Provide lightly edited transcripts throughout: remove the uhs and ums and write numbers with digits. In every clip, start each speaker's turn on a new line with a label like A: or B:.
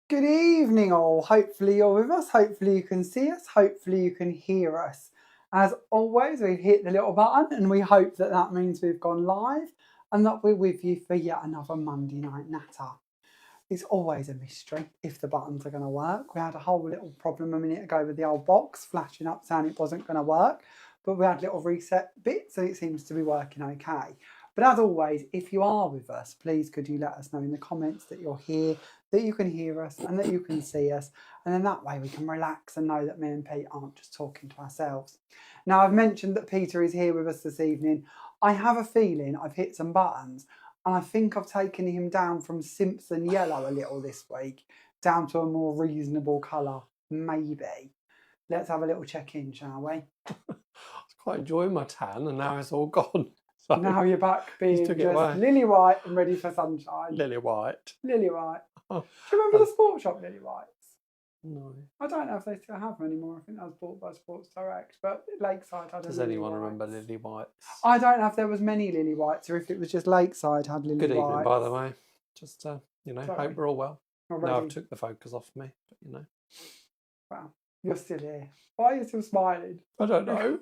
A: Good evening all, hopefully you're with us, hopefully you can see us, hopefully you can hear us. As always, we've hit the little button and we hope that that means we've gone live and that we're with you for yet another Monday night natter. It's always a mystery if the buttons are going to work. We had a whole little problem a minute ago with the old box flashing up saying it wasn't going to work, but we had little reset bits and it seems to be working okay. But as always, if you are with us, please could you let us know in the comments that you're here, that you can hear us and that you can see us. And then that way we can relax and know that me and Pete aren't just talking to ourselves. Now, I've mentioned that Peter is here with us this evening. I have a feeling I've hit some buttons and I think I've taken him down from Simpson yellow a little this week, down to a more reasonable colour, maybe. Let's have a little check-in, shall we?
B: I was quite enjoying my tan and now it's all gone. So
A: now you're back being
B: took it
A: just
B: away.
A: lily white and ready for sunshine.
B: Lily white.
A: Lily white. Do you remember the sports shop Lily Whites?
B: No.
A: I don't know if they still have them anymore. I think that was bought by Sports Direct. But Lakeside had a
B: Does
A: Lily
B: anyone
A: Whites.
B: remember Lily Whites?
A: I don't know if there was many Lily Whites or if it was just Lakeside had Lily Whites.
B: Good evening, by the way. Just,
A: Sorry.
B: hope we're all well.
A: Already.
B: Now I've took the focus off me, but
A: Wow, you're still here. Why are you still smiling?
B: I don't know.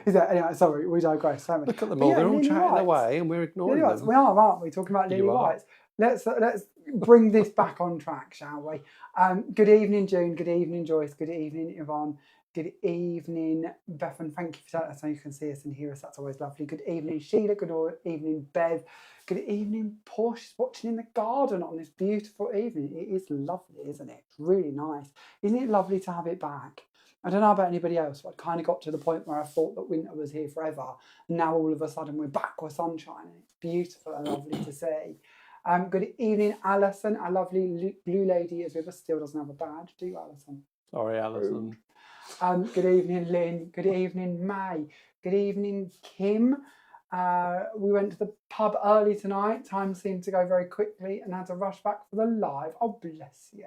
A: Is that anyway? Sorry, we digress, don't we?
B: Look at them all. They're all chatting away and we're ignoring
A: Lily Whites.
B: them.
A: We are, aren't we? Talking about Lily Whites. Let's bring this back on track, shall we? Good evening, June. Good evening, Joyce. Good evening, Yvonne. Good evening, Beth, and thank you for that. So you can see us and hear us. That's always lovely. Good evening, Sheila. Good evening, Bev. Good evening, Posh. Watching in the garden on this beautiful evening. It is lovely, isn't it? It's really nice. Isn't it lovely to have it back? I don't know about anybody else, but I kind of got to the point where I thought that winter was here forever. And now all of a sudden we're back with sunshine. It's beautiful and lovely to see. Good evening, Alison. Our lovely blue lady is with us. Still doesn't have a badge, do you, Alison?
B: Sorry, Alison.
A: Good evening, Lynn. Good evening, May. Good evening, Kim. We went to the pub early tonight. Time seemed to go very quickly and had to rush back for the live. Oh, bless you.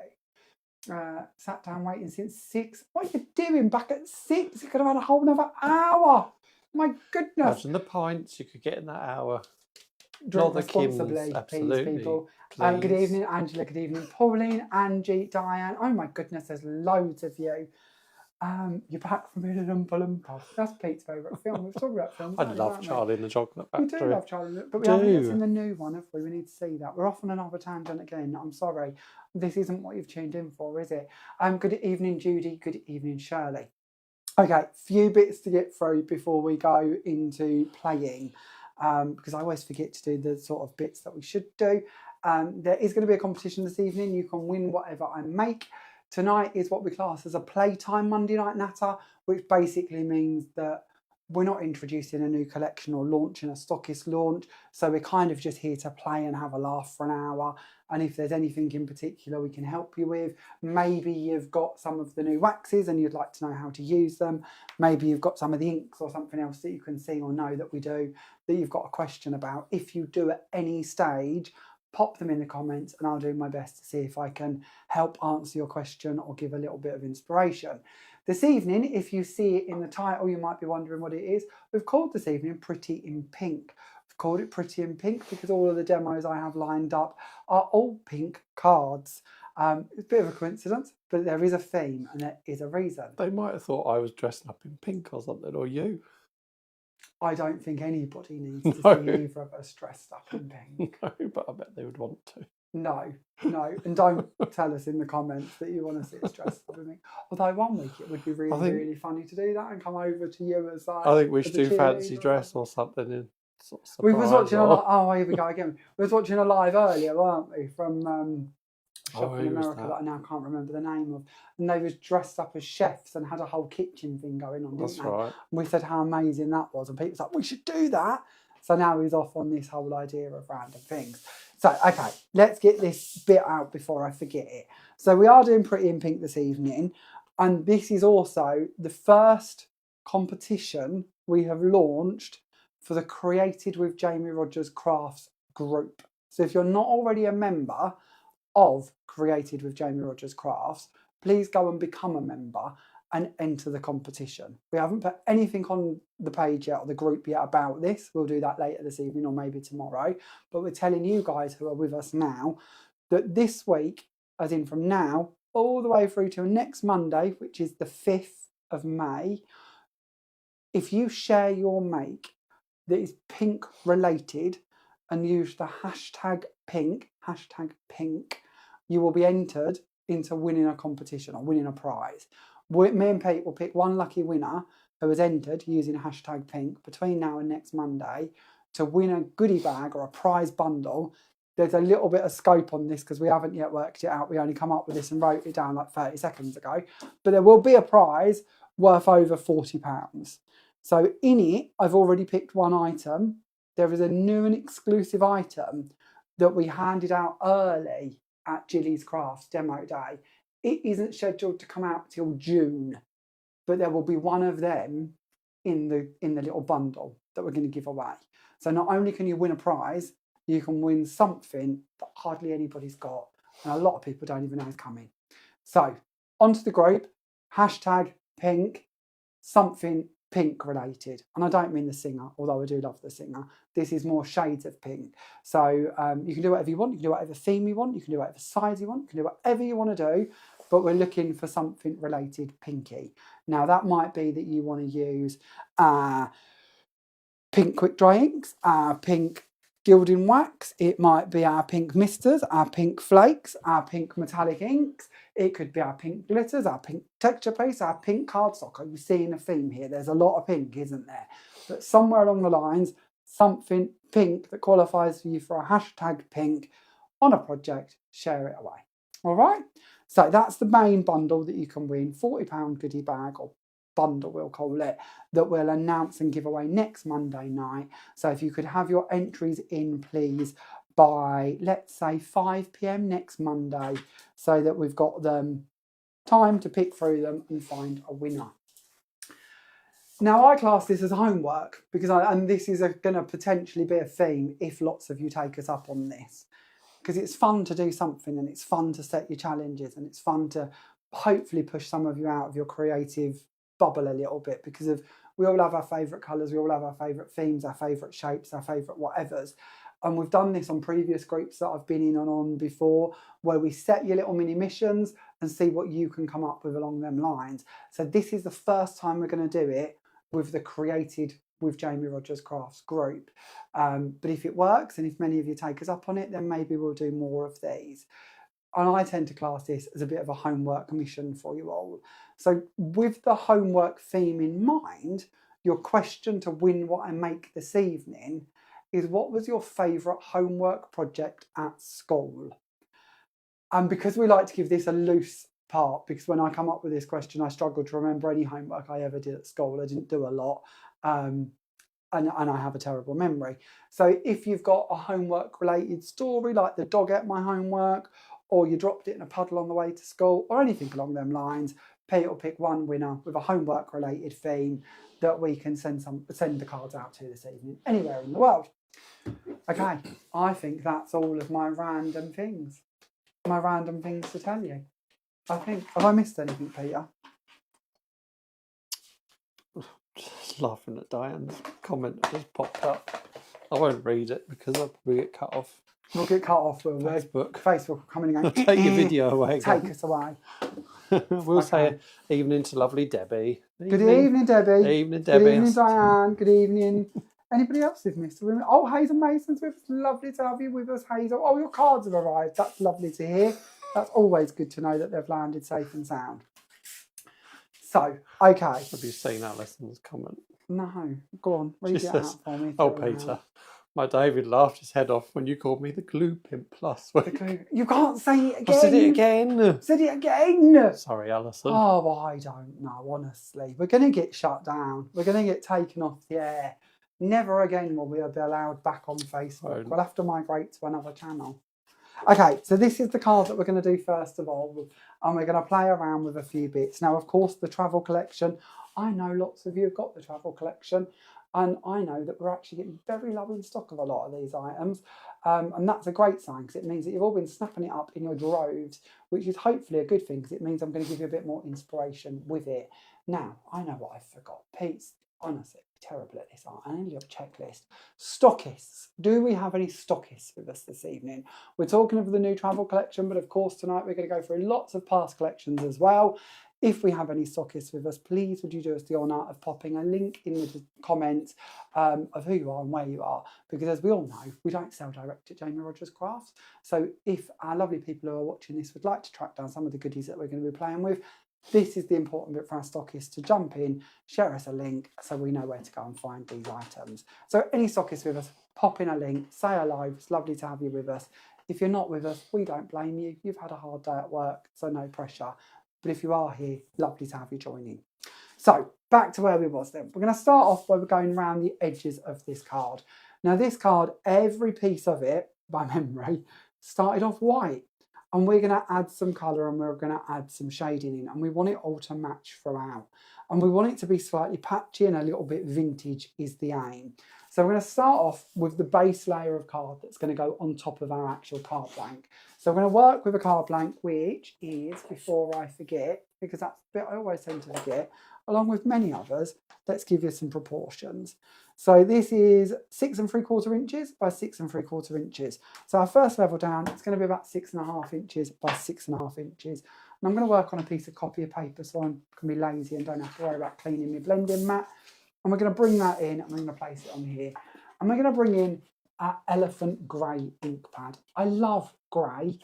A: Sat down waiting since 6. What are you doing back at 6? You could have had a whole another hour. My goodness.
B: Imagine the pints you could get in that hour.
A: Drink responsibly, please, people.
B: Please.
A: Good evening, Angela. Good evening, Pauline, Angie, Diane. Oh my goodness, there's loads of you. You're back from Oompa Loompa. That's Pete's favourite film. We've talked about films.
B: I love Charlie and the Chocolate Factory.
A: We do love Charlie, but we haven't yet seen the new one, have we? We need to see that. We're off on another tangent again. I'm sorry. This isn't what you've tuned in for, is it? Good evening, Judy. Good evening, Shirley. Okay, few bits to get through before we go into playing. Because I always forget to do the sort of bits that we should do. There is going to be a competition this evening. You can win whatever I make. Tonight is what we class as a playtime Monday night natter, which basically means that we're not introducing a new collection or launching a stockist launch. So we're kind of just here to play and have a laugh for an hour. And if there's anything in particular we can help you with, maybe you've got some of the new waxes and you'd like to know how to use them. Maybe you've got some of the inks or something else that you can see or know that we do that you've got a question about. If you do at any stage, pop them in the comments and I'll do my best to see if I can help answer your question or give a little bit of inspiration. This evening, if you see it in the title, you might be wondering what it is. We've called this evening Pretty in Pink. We've called it Pretty in Pink because all of the demos I have lined up are all pink cards. It's a bit of a coincidence, but there is a theme and there is a reason.
B: They might have thought I was dressed up in pink or something, or you.
A: I don't think anybody needs to see either of us dressed up in pink.
B: No, but I bet they would want to.
A: No, and don't tell us in the comments that you want to see us dressed up in pink. Although one week it would be really funny to do that and come over to you as like.
B: I think we should do fancy dress or something. In sort of
A: we was watching here we go again. We was watching a live earlier, weren't we, from shop in America that I now can't remember the name of, and they was dressed up as chefs and had a whole kitchen thing going on.
B: That's right.
A: And we said how amazing that was, and people was like, we should do that. So now he's off on this whole idea of random things. So okay, let's get this bit out before I forget it. So we are doing Pretty in Pink this evening, and this is also the first competition we have launched for the Created with Jamie Rodgers Crafts group. So if you're not already a member of Created with Jamie Rodgers Crafts, please go and become a member and enter the competition. We haven't put anything on the page yet or the group yet about this. We'll do that later this evening or maybe tomorrow. But we're telling you guys who are with us now, that this week, as in from now, all the way through till next Monday, which is the 5th of May, if you share your make that is pink related and use the hashtag pink, you will be entered into winning a competition or winning a prize. Me and Pete will pick one lucky winner who has entered using hashtag pink between now and next Monday to win a goodie bag or a prize bundle. There's a little bit of scope on this because we haven't yet worked it out. We only come up with this and wrote it down like 30 seconds ago. But there will be a prize worth over £40. So in it, I've already picked one item. There is a new and exclusive item that we handed out early at Gilly's Crafts demo day. It isn't scheduled to come out till June, but there will be one of them in the little bundle that we're going to give away. So not only can you win a prize, you can win something that hardly anybody's got, and a lot of people don't even know is coming. So onto the group, hashtag pink, something pink related. And I don't mean the singer, although I do love the singer. This is more shades of pink. So you can do whatever you want. You can do whatever theme you want. You can do whatever size you want. You can do whatever you want to do. But we're looking for something related pinky. Now, that might be that you want to use pink quick dry inks, pink gilding wax. It might be our pink misters, our pink flakes, our pink metallic inks. It could be our pink glitters, our pink texture paste, our pink cardstock. Are you seeing a theme here? There's a lot of pink, isn't there? But somewhere along the lines, something pink that qualifies for you for a hashtag pink on a project, share it away. All right? So that's the main bundle that you can win, £40 goodie bag or bundle we'll call it, that we'll announce and give away next Monday night. So if you could have your entries in, please, by, let's say, 5 p.m. next Monday, so that we've got them time to pick through them and find a winner. Now, I class this as homework because and this is going to potentially be a theme if lots of you take us up on this, because it's fun to do something and it's fun to set your challenges and it's fun to hopefully push some of you out of your creative bubble a little bit, because we all have our favourite colours, we all have our favourite themes, our favourite shapes, our favourite whatevers. And we've done this on previous groups that I've been in and on before, where we set your little mini missions and see what you can come up with along them lines. So this is the first time we're going to do it with the Created with Jamie Rodgers Crafts group. But if it works and if many of you take us up on it, then maybe we'll do more of these. And I tend to class this as a bit of a homework mission for you all. So with the homework theme in mind, your question to win what I make this evening is, what was your favourite homework project at school? And because we like to give this a loose part, because when I come up with this question, I struggle to remember any homework I ever did at school. I didn't do a lot. And I have a terrible memory. So if you've got a homework related story, like the dog ate my homework, or you dropped it in a puddle on the way to school, or anything along them lines, Pete will pick one winner with a homework related theme that we can send the cards out to this evening, anywhere in the world. Okay, I think that's all of my random things to tell you. I think, have I missed anything, Peter?
B: Just laughing at Diane's comment that just popped up. I won't read it because I'll probably get cut off.
A: We'll get cut off, will we? Facebook coming and going.
B: Take your video away.
A: Take us away.
B: We'll say evening to lovely Debbie.
A: Good evening, Debbie.
B: Evening, Debbie.
A: Good evening, Diane. Good evening. Anybody else we've missed? Oh, Hazel Mason's with us. Lovely to have you with us, Hazel. Oh, your cards have arrived. That's lovely to hear. That's always good to know that they've landed safe and sound. So, okay.
B: Have you seen Alison's comment?
A: No. Go on. Read it out for me.
B: Oh, Peter. My David laughed his head off when you called me the glue pimp last week.
A: You can't say it again.
B: I said it again.
A: Said it again.
B: Sorry, Alison.
A: Oh, I don't know, honestly. We're going to get shut down. We're going to get taken off the air. Never again will we be allowed back on Facebook. We'll have to migrate to another channel. Okay, so this is the card that we're going to do first of all, and we're going to play around with a few bits. Now, of course, the travel collection. I know lots of you have got the travel collection, and I know that we're actually getting very low in stock of a lot of these items, and that's a great sign, because it means that you've all been snapping it up in your droves, which is hopefully a good thing, because it means I'm going to give you a bit more inspiration with it. Now, I know what I forgot. Pete's Honestly, terrible at this, aren't I? Only a checklist. Stockists. Do we have any stockists with us this evening? We're talking of the new travel collection, but of course tonight we're going to go through lots of past collections as well. If we have any stockists with us, please would you do us the honour of popping a link in the comments of who you are and where you are, because as we all know, we don't sell direct at Jamie Rodgers Crafts. So if our lovely people who are watching this would like to track down some of the goodies that we're going to be playing with, this is the important bit for our stockists to jump in, share us a link so we know where to go and find these items. So any stockists with us, pop in a link, say hello, it's lovely to have you with us. If you're not with us, we don't blame you. You've had a hard day at work, so no pressure. But if you are here, lovely to have you join in. So back to where we was then. We're going to start off by going around the edges of this card. Now this card, every piece of it, by memory, started off white. And we're going to add some colour and we're going to add some shading in. And we want it all to match throughout. And we want it to be slightly patchy and a little bit vintage is the aim. So we're going to start off with the base layer of card that's going to go on top of our actual card blank. So we're going to work with a card blank, which is, before I forget, because that's the bit I always tend to forget, along with many others, let's give you some proportions. So this is 6 3/4 inches by 6 3/4 inches. So our first level down, it's going to be about 6.5 inches by 6.5 inches. And I'm going to work on a piece of copy of paper so I can be lazy and don't have to worry about cleaning my blending mat. And we're going to bring that in and we're going to place it on here. And we're going to bring in our elephant grey ink pad. I love grey.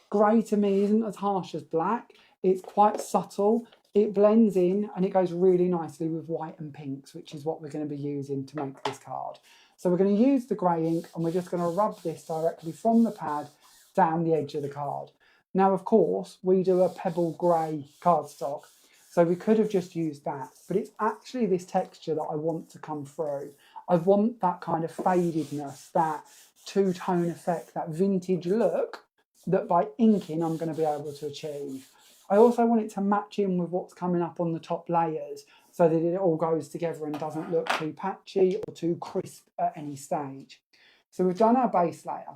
A: Grey to me isn't as harsh as black. It's quite subtle. It blends in and it goes really nicely with white and pinks, which is what we're going to be using to make this card. So we're going to use the grey ink and we're just going to rub this directly from the pad down the edge of the card. Now, of course, we do a pebble grey cardstock, so we could have just used that, but it's actually this texture that I want to come through. I want that kind of fadedness, that two-tone effect, that vintage look that by inking I'm going to be able to achieve. I also want it to match in with what's coming up on the top layers so that it all goes together and doesn't look too patchy or too crisp at any stage. So we've done our base layer.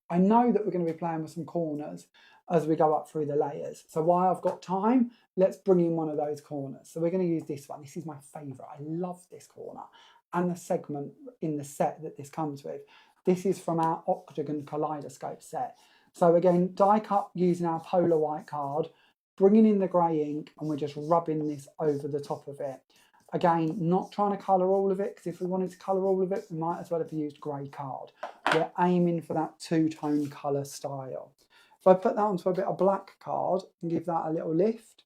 A: I know that we're going to be playing with some corners as we go up through the layers. So while I've got time, let's bring in one of those corners. So we're going to use this one. This is my favourite. I love this corner and the segment in the set that this comes with. This is from our Octagon Kaleidoscope set. So again, die cut using our polar white card, bringing in the grey ink, and we're just rubbing this over the top of it. Again, not trying to colour all of it, because if we wanted to colour all of it, we might as well have used grey card. We're aiming for that two-tone colour style. If I put that onto a bit of black card and give that a little lift,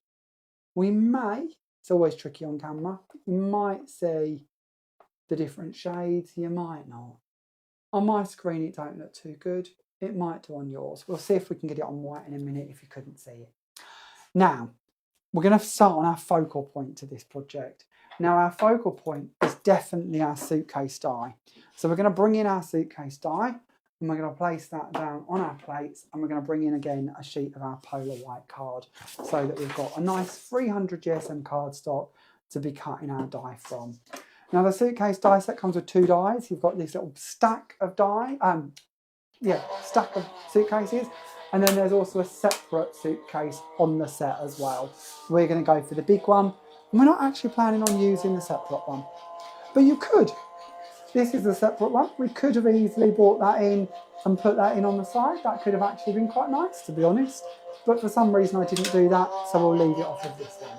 A: we may, it's always tricky on camera, you might see the different shades, you might not. On my screen it don't look too good, it might do on yours. We'll see if we can get it on white in a minute if you couldn't see it. Now, we're going to start on our focal point to this project. Now, our focal point is definitely our suitcase die. So we're going to bring in our suitcase die and we're going to place that down on our plates and we're going to bring in again a sheet of our polar white card so that we've got a nice 300 GSM cardstock to be cutting our die from. Now, the suitcase die set comes with 2 dies. You've got this little stack of stack of suitcases. And then there's also a separate suitcase on the set as well. We're going to go for the big one. And we're not actually planning on using the separate one. But you could. This is the separate one. We could have easily brought that in and put that in on the side. That could have actually been quite nice, to be honest. But for some reason I didn't do that, so we'll leave it off of this one.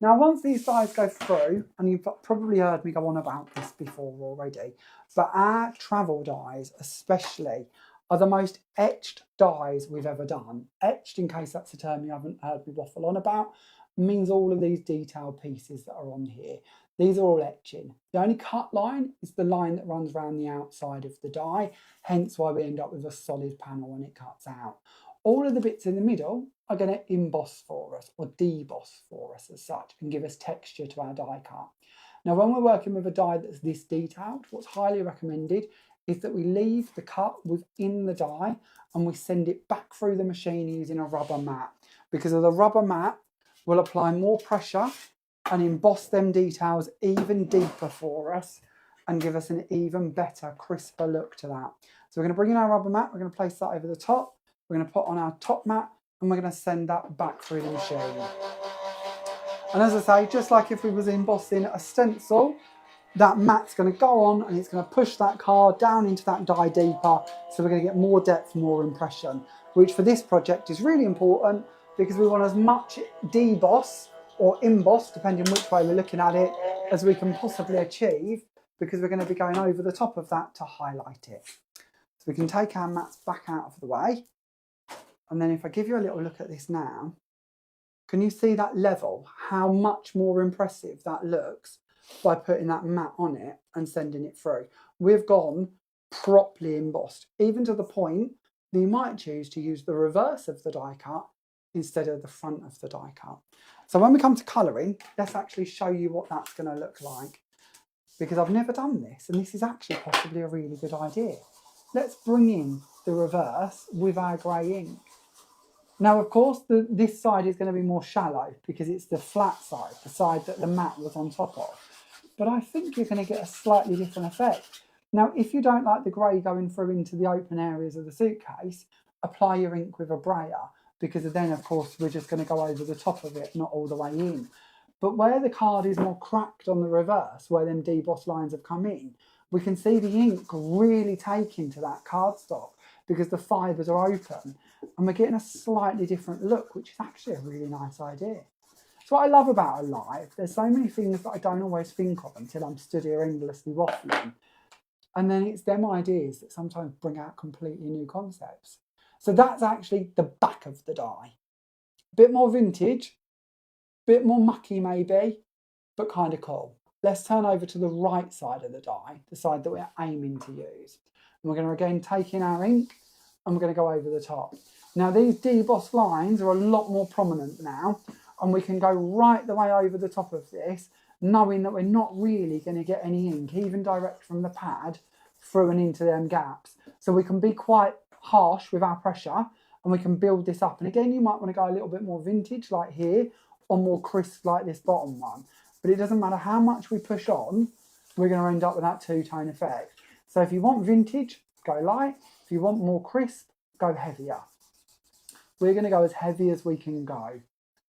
A: Now, once these dies go through, and you've probably heard me go on about this before already, but our travel dies especially are the most etched dies we've ever done. Etched, in case that's a term you haven't heard me waffle on about, means all of these detailed pieces that are on here. These are all etching. The only cut line is the line that runs around the outside of the die, hence why we end up with a solid panel when it cuts out. All of the bits in the middle are going to emboss for us or deboss for us as such and give us texture to our die cut. Now, when we're working with a die that's this detailed, what's highly recommended is that we leave the cut within the die and we send it back through the machine using a rubber mat, because of the rubber mat will apply more pressure and emboss them details even deeper for us and give us an even better, crisper look to that. So we're going to bring in our rubber mat, we're going to place that over the top, we're going to put on our top mat and we're going to send that back through the machine. And as I say, just like if we was embossing a stencil, that mat's going to go on and it's going to push that card down into that die deeper, so we're going to get more depth, more impression, which for this project is really important because we want as much deboss or emboss, depending which way we're looking at it, as we can possibly achieve, because we're going to be going over the top of that to highlight it. So we can take our mats back out of the way, and then if I give you a little look at this now, can you see that level, how much more impressive that looks by putting that mat on it and sending it through? We've gone properly embossed, even to the point that you might choose to use the reverse of the die cut instead of the front of the die cut. So when we come to colouring, let's actually show you what that's going to look like, because I've never done this and this is actually possibly a really good idea. Let's bring in the reverse with our grey ink. Now, of course, this side is going to be more shallow because it's the flat side, the side that the mat was on top of. But I think you're going to get a slightly different effect. Now, if you don't like the grey going through into the open areas of the suitcase, apply your ink with a brayer, because then, of course, we're just going to go over the top of it, not all the way in. But where the card is more cracked on the reverse, where them deboss lines have come in, we can see the ink really taking to that cardstock because the fibres are open, and we're getting a slightly different look, which is actually a really nice idea. So what I love about a live, there's so many things that I don't always think of until I'm stood here endlessly waffling. And then it's them ideas that sometimes bring out completely new concepts. So that's actually the back of the die. Bit more vintage, bit more mucky maybe, but kind of cool. Let's turn over to the right side of the die, the side that we're aiming to use. And we're going to again take in our ink and we're going to go over the top. Now these deboss lines are a lot more prominent now, and we can go right the way over the top of this, knowing that we're not really going to get any ink, even direct from the pad, through and into them gaps. So we can be quite harsh with our pressure and we can build this up. And again, you might want to go a little bit more vintage like here, or more crisp like this bottom one. But it doesn't matter how much we push on, we're going to end up with that two-tone effect. So if you want vintage, go light. If you want more crisp, go heavier. We're going to go as heavy as we can go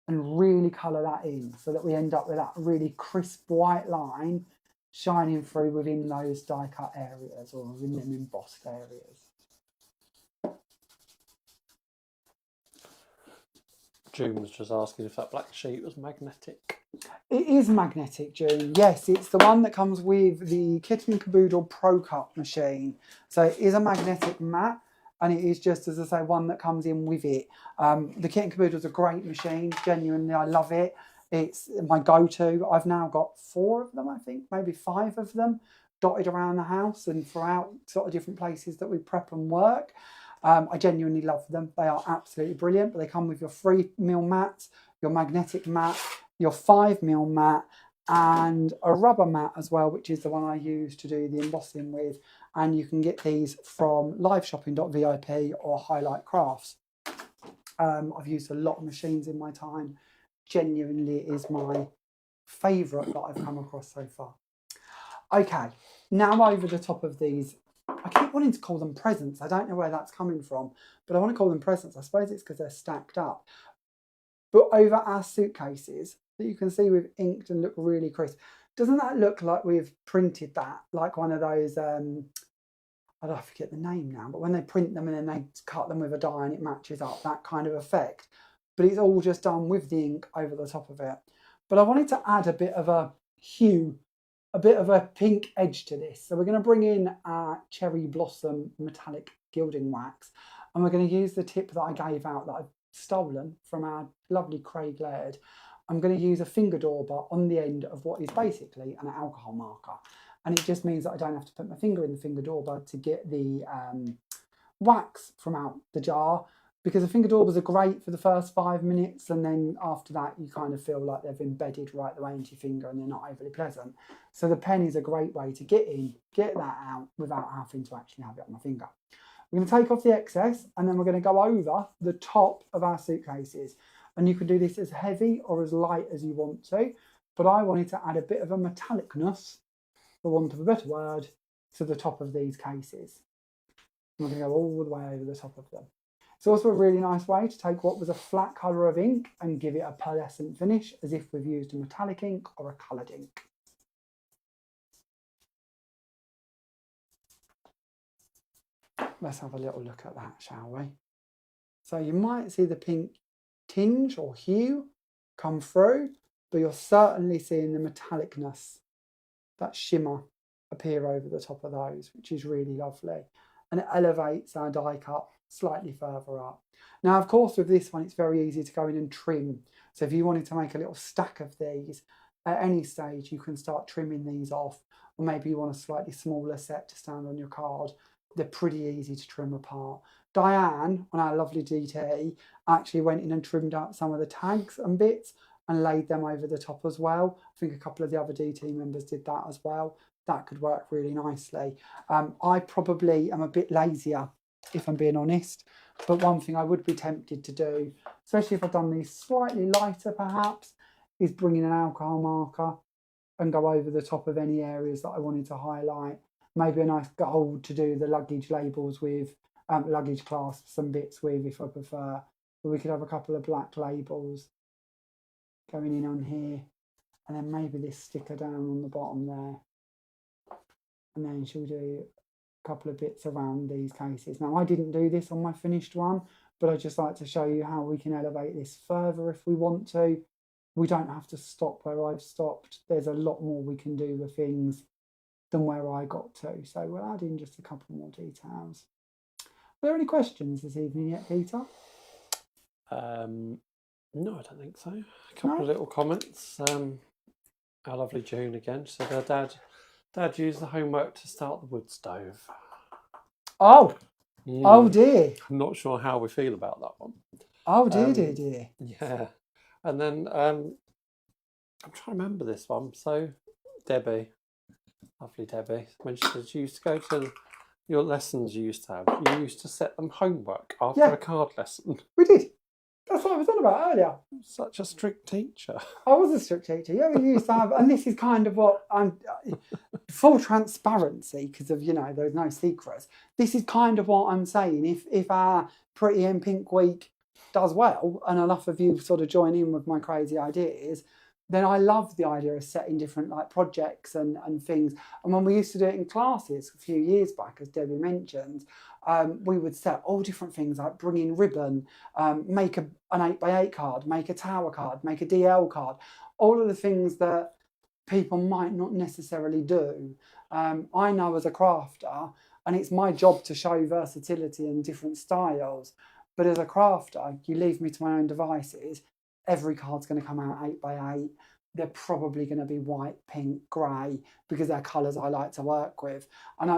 A: and really colour that in so that we end up with that really crisp white line shining through within those die cut areas or within them embossed areas.
B: June was just asking if that black sheet was magnetic.
A: It is magnetic, June. Yes, it's the one that comes with the Kit & Caboodle Pro Cut machine. So it is a magnetic mat, and it is just, as I say, one that comes in with it. The Kit & Caboodle is a great machine. Genuinely, I love it. It's my go-to. I've now got 4 of them, I think, maybe 5 of them, dotted around the house and throughout sort of different places that we prep and work. I genuinely love them. They are absolutely brilliant, but they come with your 3mm mats, your magnetic mat, your 5mm mat, and a rubber mat as well, which is the one I use to do the embossing with. And you can get these from liveshopping.vip or Highlight Crafts. I've used a lot of machines in my time. Genuinely is my favourite that I've come across so far. Okay, now over the top of these, I keep wanting to call them presents. I don't know where that's coming from, but I want to call them presents. I suppose it's because they're stacked up. But over our suitcases that you can see we've inked and look really crisp. Doesn't that look like we've printed that? Like one of those, I don't forget the name now, but when they print them and then they cut them with a die and it matches up, that kind of effect. But it's all just done with the ink over the top of it. But I wanted to add a bit of a hue, a bit of a pink edge to this. So we're going to bring in our Cherry Blossom metallic gilding wax, and we're going to use the tip that I gave out that I've stolen from our lovely Craig Laird. I'm going to use a finger dauber on the end of what is basically an alcohol marker. And it just means that I don't have to put my finger in the finger dauber to get the wax from out the jar, because the finger daubers are great for the first 5 minutes, and then after that you kind of feel like they've embedded right the way into your finger and they're not overly pleasant. So the pen is a great way to get in, get that out without having to actually have it on my finger. We're going to take off the excess, and then we're going to go over the top of our suitcases. And you can do this as heavy or as light as you want to, but I wanted to add a bit of a metallicness, for want of a better word, to the top of these cases. We're going to go all the way over the top of them. It's also a really nice way to take what was a flat colour of ink and give it a pearlescent finish, as if we've used a metallic ink or a coloured ink. Let's have a little look at that, shall we? So you might see the pink tinge or hue come through, but you're certainly seeing the metallicness, that shimmer, appear over the top of those, which is really lovely. And it elevates our die cut slightly further up. Now, of course, with this one, it's very easy to go in and trim. So if you wanted to make a little stack of these, at any stage, you can start trimming these off. Or maybe you want a slightly smaller set to stand on your card. They're pretty easy to trim apart. Diane, on our lovely DT, actually went in and trimmed out some of the tags and bits and laid them over the top as well. I think a couple of the other DT members did that as well. That could work really nicely. I probably am a bit lazier, if I'm being honest, but one thing I would be tempted to do, especially if I've done these slightly lighter perhaps, is bring in an alcohol marker and go over the top of any areas that I wanted to highlight. Maybe a nice gold to do the luggage labels with, luggage clasps and bits with if I prefer. But we could have a couple of black labels going in on here, and then maybe this sticker down on the bottom there. And then she'll do a couple of bits around these cases. Now, I didn't do this on my finished one, but I just like to show you how we can elevate this further if we want to. We don't have to stop where I've stopped. There's a lot more we can do with things than where I got to. So we'll add in just a couple more details. Are there any questions this evening yet, Peter?
B: No, I don't think so. A couple of little comments. Our lovely June again said her dad used the homework to start the wood stove.
A: Oh, oh dear.
B: I'm not sure how we feel about that one.
A: Oh dear, dear.
B: Yeah. And then I'm trying to remember this one. So Debbie, lovely Debbie, when she said she used to go to your lessons you used to have, you used to set them homework after a card lesson.
A: We did. That's what I was on about earlier.
B: Such a strict teacher.
A: I was a strict teacher. Yeah, we used to have, and this is kind of what I'm, full transparency, because of, there's no secrets. This is kind of what I'm saying. If our Pretty in Pink week does well, and enough of you sort of join in with my crazy ideas, then I love the idea of setting different projects and things. And when we used to do it in classes a few years back, as Debbie mentioned, we would set all different things like bring in ribbon, make an 8x8 card, make a tower card, make a DL card, all of the things that people might not necessarily do. I know as a crafter, and it's my job to show versatility and different styles, but as a crafter, you leave me to my own devices, every card's going to come out 8x8. They're probably going to be white, pink, grey, because they're colours I like to work with. And,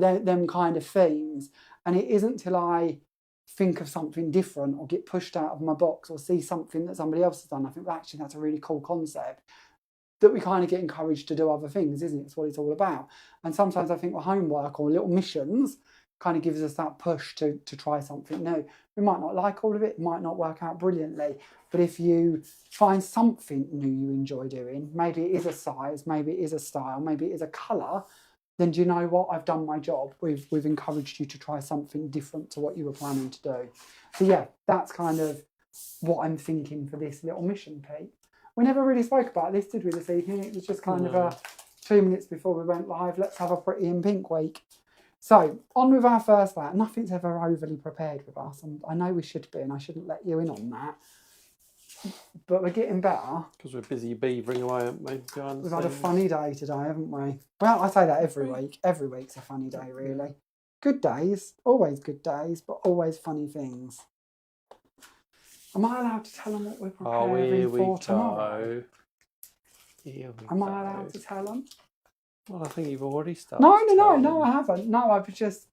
A: they're them kind of themes. And it isn't till I think of something different or get pushed out of my box or see something that somebody else has done, I think, well, actually, that's a really cool concept, that we kind of get encouraged to do other things, isn't it? It's what it's all about. And sometimes I think homework or little missions kind of gives us that push to try something new. We might not like all of it, might not work out brilliantly, but if you find something new you enjoy doing, maybe it is a size, maybe it is a style, maybe it is a colour, then do you know what? I've done my job. We've encouraged you to try something different to what you were planning to do. So yeah, that's kind of what I'm thinking for this little mission, Pete. We never really spoke about this, did we, this evening? It was just kind of 2 minutes before we went live. Let's have a Pretty in Pink week. So, on with our first layer. Nothing's ever overly prepared with us, and I know we should be, and I shouldn't let you in on that. But we're getting better.
B: Because we're busy beavering away, aren't we?
A: We've had a funny day today, haven't we? Well, I say that every week. Every week's a funny day, really. Good days, always good days, but always funny things. Am I allowed to tell them what we're preparing for tomorrow? Am I allowed to tell them?
B: Well, I think you've already started.
A: No, I haven't. No, I've just.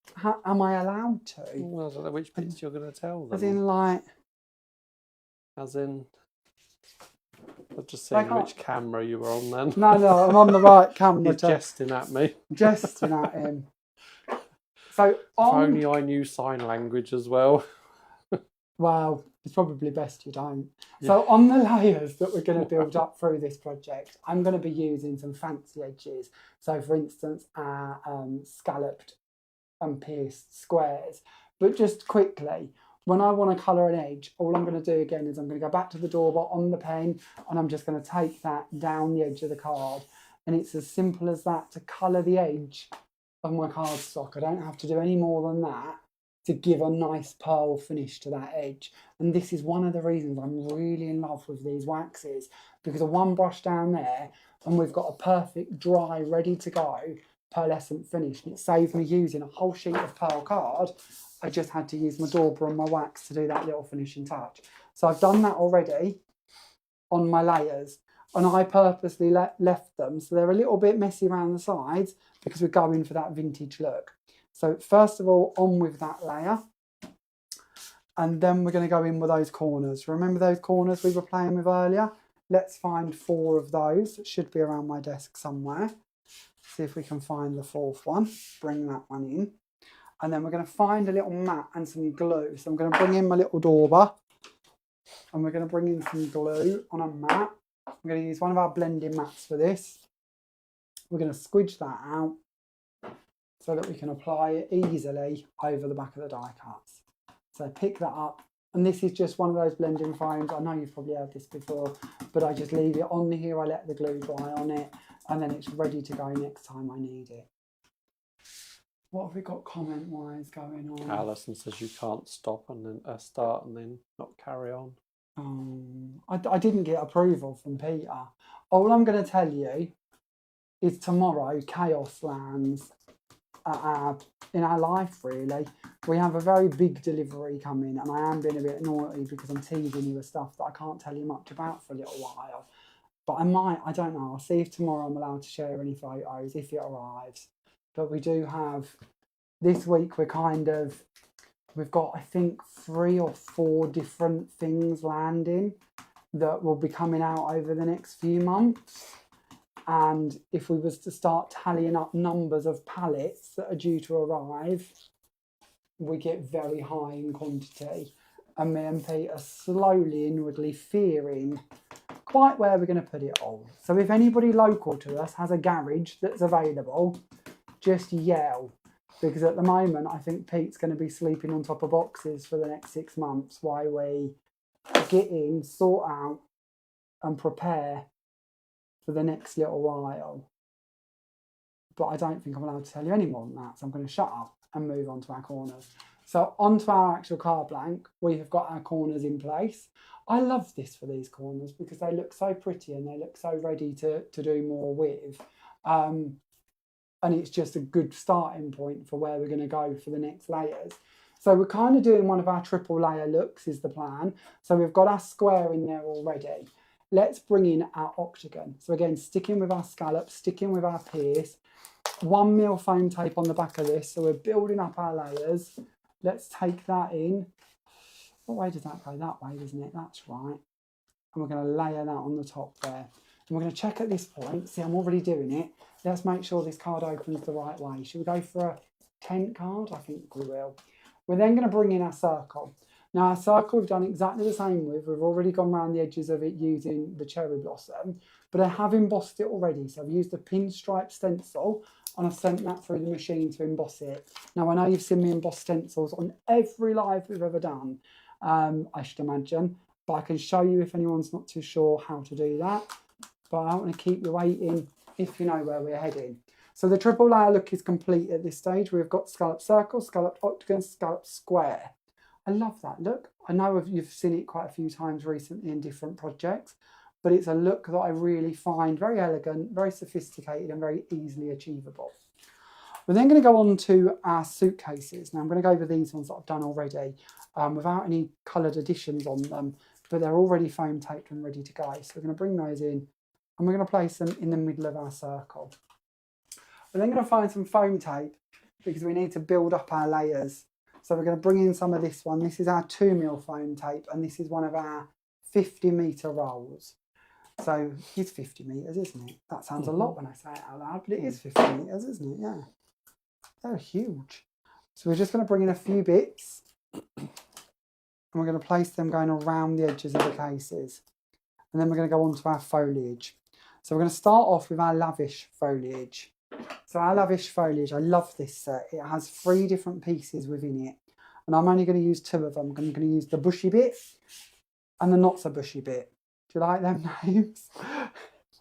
A: Am I allowed to?
B: Well, I don't know which bits you're going to tell them.
A: As in, like.
B: As in. I've just seen which camera you were on then.
A: No, I'm on the right camera.
B: You're jesting at me.
A: Jesting at him. So
B: if only I knew sign language as well.
A: Well, it's probably best you don't. Yeah. So on the layers that we're going to build up through this project, I'm going to be using some fancy edges. So for instance, our scalloped and pierced squares. But just quickly, when I want to colour an edge, all I'm going to do again is I'm going to go back to the doorbell on the pen, and I'm just going to take that down the edge of the card. And it's as simple as that to colour the edge of my cardstock. I don't have to do any more than that to give a nice pearl finish to that edge. And this is one of the reasons I'm really in love with these waxes, because of one brush down there and we've got a perfect dry, ready to go pearlescent finish. And it saved me using a whole sheet of pearl card. I just had to use my dauber and my wax to do that little finishing touch. So I've done that already on my layers, and I purposely left them so they're a little bit messy around the sides because we're going for that vintage look. So first of all, on with that layer, and then we're going to go in with those corners. Remember those corners we were playing with earlier? Let's find 4 of those. It should be around my desk somewhere. See if we can find the 4th one. Bring that one in. And then we're going to find a little mat and some glue. So I'm going to bring in my little dauber, and we're going to bring in some glue on a mat. I'm going to use one of our blending mats for this. We're going to squidge that out so that we can apply it easily over the back of the die cuts. So pick that up, and this is just one of those blending foams. I know you've probably heard this before, but I just leave it on here. I let the glue dry on it, and then it's ready to go next time I need it. What have we got comment-wise going on?
B: Alison says you can't stop and then start and then not carry on.
A: I didn't get approval from Peter. All I'm going to tell you is tomorrow chaos lands in our life, really. We have a very big delivery coming, and I am being a bit naughty because I'm teasing you with stuff that I can't tell you much about for a little while. But I don't know. I'll see if tomorrow I'm allowed to share any photos if it arrives. But we do have, this week we've got, I think, 3 or 4 different things landing that will be coming out over the next few months. And if we was to start tallying up numbers of pallets that are due to arrive, we get very high in quantity. And me and Pete are slowly, inwardly fearing quite where we're going to put it all. So if anybody local to us has a garage that's available, just yell. Because at the moment, I think Pete's going to be sleeping on top of boxes for the next 6 months while we get in, sort out, and prepare for the next little while. But I don't think I'm allowed to tell you any more than that, so I'm going to shut up and move on to our corners. So onto our actual card blank, we have got our corners in place. I love this for these corners because they look so pretty and they look so ready to do more with. And it's just a good starting point for where we're going to go for the next layers. So we're kind of doing one of our triple layer looks is the plan. So we've got our square in there already. Let's bring in our octagon. So again, sticking with our scallop, sticking with our pierce, 1 mil foam tape on the back of this. So we're building up our layers. Let's take that in. What way does that go? That way, doesn't it? That's right. And we're going to layer that on the top there. And we're going to check at this point. See, I'm already doing it. Let's make sure this card opens the right way. Should we go for a tent card? I think we will. We're then going to bring in our circle. Now our circle we've done exactly the same with. We've already gone around the edges of it using the cherry blossom, but I have embossed it already. So I've used a pinstripe stencil and I've sent that through the machine to emboss it. Now I know you've seen me emboss stencils on every live we've ever done, I should imagine, but I can show you if anyone's not too sure how to do that. But I don't want to keep you waiting if you know where we're heading. So the triple layer look is complete at this stage. We've got scallop circle, scallop octagon, scallop square. I love that look. I know you've seen it quite a few times recently in different projects, but it's a look that I really find very elegant, very sophisticated and very easily achievable. We're then going to go on to our suitcases. Now I'm going to go over these ones that I've done already without any coloured additions on them, but they're already foam taped and ready to go. So we're going to bring those in and we're going to place them in the middle of our circle. We're then going to find some foam tape because we need to build up our layers. So we're going to bring in some of this one. This is our 2 mil foam tape and this is one of our 50 metre rolls. So it's 50 metres, isn't it? That sounds a lot when I say it out loud, but it is 50 metres, isn't it? Yeah. They're huge. So we're just going to bring in a few bits and we're going to place them going around the edges of the cases. And then we're going to go on to our foliage. So we're going to start off with our lavish foliage. So our lavish foliage, I love this set. It has 3 different pieces within it. And I'm only going to use 2 of them. I'm going to use the bushy bit and the not so bushy bit. Do you like them names?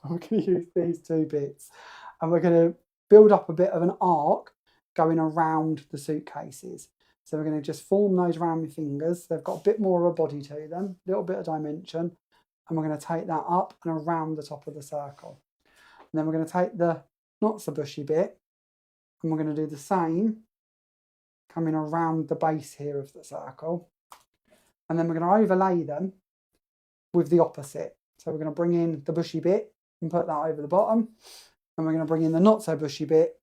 A: I'm going to use these 2 bits. And we're going to build up a bit of an arc going around the suitcases. So we're going to just form those around my fingers. They've got a bit more of a body to them, a little bit of dimension. And we're going to take that up and around the top of the circle. And then we're going to take the not so bushy bit and we're going to do the same coming around the base here of the circle. And then we're going to overlay them with the opposite. So we're going to bring in the bushy bit and put that over the bottom. And we're going to bring in the not so bushy bit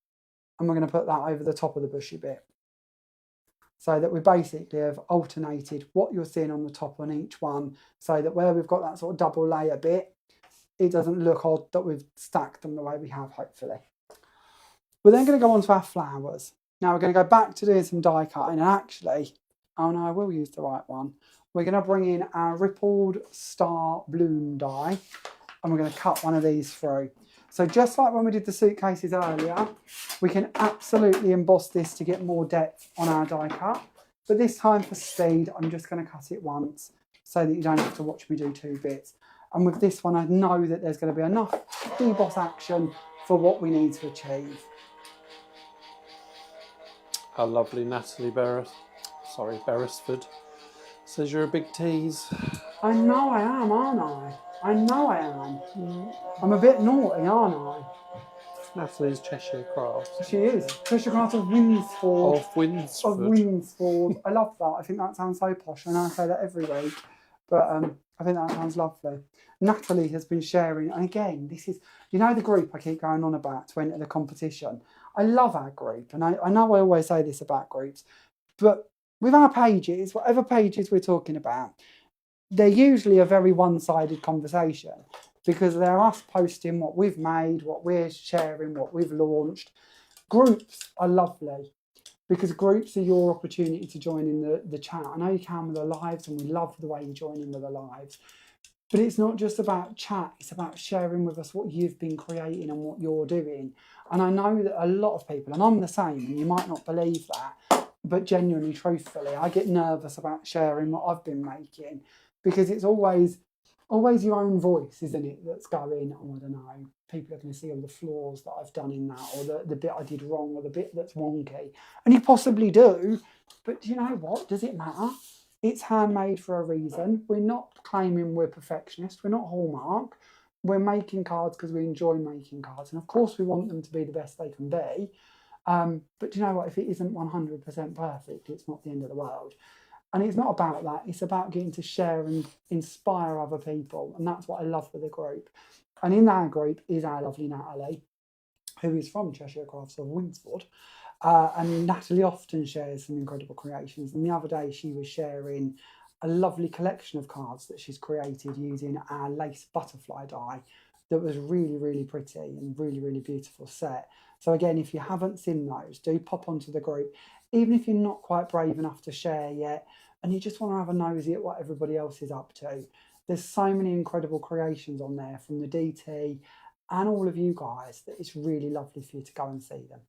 A: and we're going to put that over the top of the bushy bit. So that we basically have alternated what you're seeing on the top on each one, so that where we've got that sort of double layer bit, it doesn't look odd that we've stacked them the way we have, hopefully. We're then going to go on to our flowers. Now we're going to go back to doing some die cutting, and actually, oh no, I will use the right one. We're going to bring in our rippled star bloom die, and we're going to cut one of these through. So just like when we did the suitcases earlier, we can absolutely emboss this to get more depth on our die cut. But this time for speed, I'm just going to cut it once so that you don't have to watch me do 2 bits. And with this one, I know that there's going to be enough deboss action for what we need to achieve.
B: Our lovely Natalie Beresford says you're a big tease.
A: I know I am, aren't I? I know I am. I'm a bit naughty, aren't I?
B: Natalie's Cheshire Crafts.
A: She is. Cheshire Crafts of Winsford.
B: Of Winsford.
A: Of Winsford. I love that. I think that sounds so posh. I know I say that every week. But I think that sounds lovely. Natalie has been sharing, and again, this is, you know, the group I keep going on about to enter the competition. I love our group, and I know I always say this about groups, but with our pages, whatever pages we're talking about, they're usually a very one-sided conversation because they're us posting what we've made, what we're sharing, what we've launched. Groups are lovely because groups are your opportunity to join in the chat. I know you can with the lives, and we love the way you join in with the lives. But it's not just about chat, it's about sharing with us what you've been creating and what you're doing. And I know that a lot of people, and I'm the same, and you might not believe that, but genuinely, truthfully, I get nervous about sharing what I've been making because it's always your own voice, isn't it, that's going, oh, I don't know, people are going to see all the flaws that I've done in that, or the bit I did wrong, or the bit that's wonky. And you possibly do, but do you know what? Does it matter? It's handmade for a reason. We're not claiming we're perfectionists. We're not Hallmark. We're making cards because we enjoy making cards. And of course, we want them to be the best they can be. But do you know what? If it isn't 100% perfect, it's not the end of the world. And it's not about that. It's about getting to share and inspire other people. And that's what I love with the group. And in our group is our lovely Natalie, who is from Cheshire Crafts of Winsford. And Natalie often shares some incredible creations. And the other day she was sharing a lovely collection of cards that she's created using our lace butterfly die that was really, really pretty and really, really beautiful set. So again, if you haven't seen those, do pop onto the group. Even if you're not quite brave enough to share yet, and you just want to have a nosy at what everybody else is up to. There's so many incredible creations on there from the DT and all of you guys that it's really lovely for you to go and see them.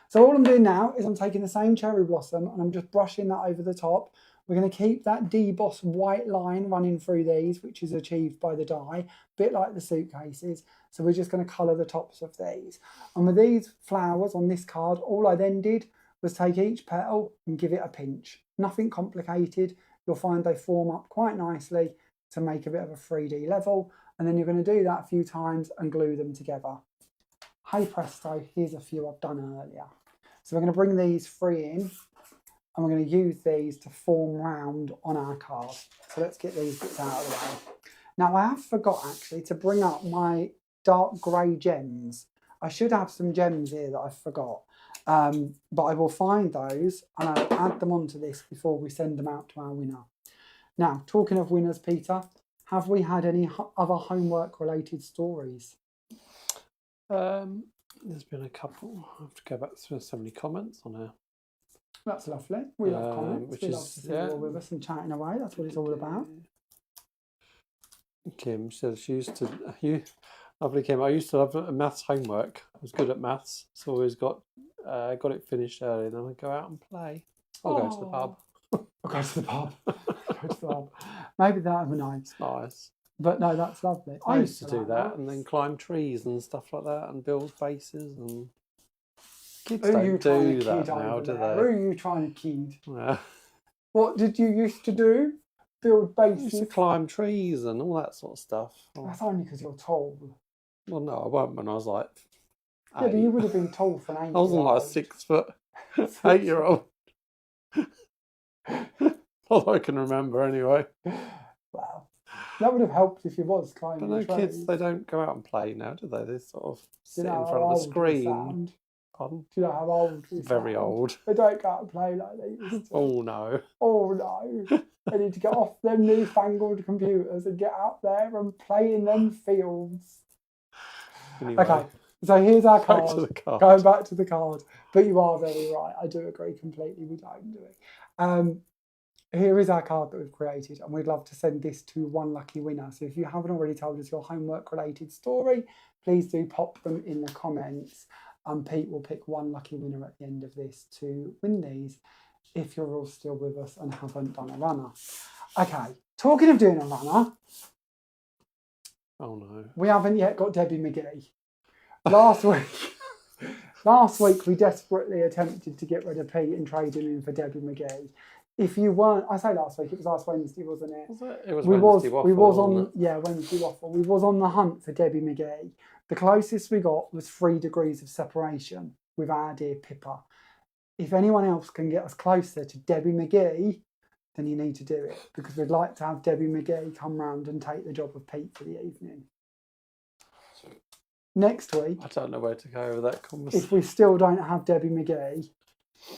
A: So all I'm doing now is I'm taking the same cherry blossom and I'm just brushing that over the top. We're going to keep that deboss white line running through these, which is achieved by the die, a bit like the suitcases. So we're just going to colour the tops of these. And with these flowers on this card, all I then did was take each petal and give it a pinch. Nothing complicated. You'll find they form up quite nicely to make a bit of a 3D level. And then you're going to do that a few times and glue them together. Hey presto, here's a few I've done earlier. So we're going to bring these 3 in and we're going to use these to form round on our card. So let's get these bits out of the way. Now I have forgot actually to bring up my dark grey gems. I should have some gems here that I forgot, but I will find those and I'll add them onto this before we send them out to our winner. Now, talking of winners, Peter, have we had any other homework related stories?
B: There's been a couple. I have to go back through so many comments on here.
A: That's lovely. We love comments. We love to see you all with us and chatting away. That's what it's all about.
B: Kim says she used to. Lovely Kim. I used to love maths homework. I was good at maths, so always got it finished early. Then I go out and play. I'll go to the pub.
A: Or go to the pub. Go to the pub. Maybe that would be nice.
B: It's nice.
A: But no, that's lovely.
B: I used to do
A: like
B: that and then climb trees and stuff like that and build bases and kids
A: Who are you
B: don't
A: trying
B: do
A: to
B: that
A: kid
B: now,
A: over
B: do
A: there?
B: they?
A: Who are you trying to kid?
B: Yeah.
A: What did you used to do? Build
B: I used to
A: bases?
B: climb trees and all that sort of stuff.
A: That's only because you're tall.
B: Well, no, I wasn't when I was like 8.
A: Yeah, but you would have been tall for an 8-year-old.
B: I wasn't like a 6 foot 8-year-old. Not that I can remember anyway.
A: Wow. That would have helped if you was climbing
B: But no,
A: trees.
B: kids, they don't go out and play now, do they? They sort of sit
A: Do you know
B: in
A: how
B: front of the
A: old we
B: screen.
A: sound?
B: Pardon?
A: Do you know how old we
B: Very
A: sound?
B: old.
A: They don't go out and play like they used to.
B: Oh no.
A: Oh no. They need to get off them newfangled computers and get out there and play in them fields.
B: Anyway,
A: Okay, so here's our
B: back
A: card.
B: to the card.
A: Going back to the card. But you are very right. I do agree completely. We don't do it. Here is our card that we've created, and we'd love to send this to one lucky winner. So if you haven't already told us your homework-related story, please do pop them in the comments. And Pete will pick one lucky winner at the end of this to win these, if you're all still with us and haven't done a runner. Okay, talking of doing a runner,
B: Oh no.
A: we haven't yet got Debbie McGee. Last week we desperately attempted to get rid of Pete and trade him in for Debbie McGee. If you weren't, I say last week, it was last Wednesday, wasn't it?
B: Was it? It was Wednesday Waffle, wasn't it?
A: Wednesday Waffle. We was on the hunt for Debbie McGee. The closest we got was 3 degrees of separation with our dear Pippa. If anyone else can get us closer to Debbie McGee, then you need to do it, because we'd like to have Debbie McGee come round and take the job of Pete for the evening. Next week,
B: I don't know where to go with that conversation.
A: if we still don't have Debbie McGee,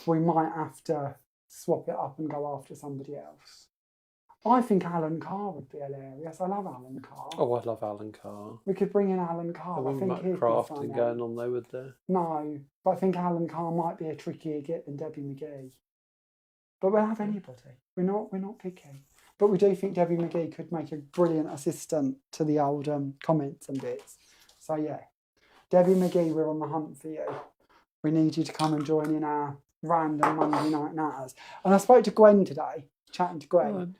A: we might have to swap it up and go after somebody else. I think Alan Carr would be hilarious. I love Alan Carr.
B: Oh, I love Alan Carr.
A: We could bring in Alan Carr.
B: There
A: I
B: wasn't
A: think he'd
B: much
A: be
B: crafting
A: funny.
B: going on there, would there?
A: No, but I think Alan Carr might be a trickier get than Debbie McGee. But we'll have anybody. We're not picky. But we do think Debbie McGee could make a brilliant assistant to the old comments and bits. So yeah, Debbie McGee, we're on the hunt for you. We need you to come and join in our random Monday night natters. And I spoke to Gwen today, chatting to Gwen.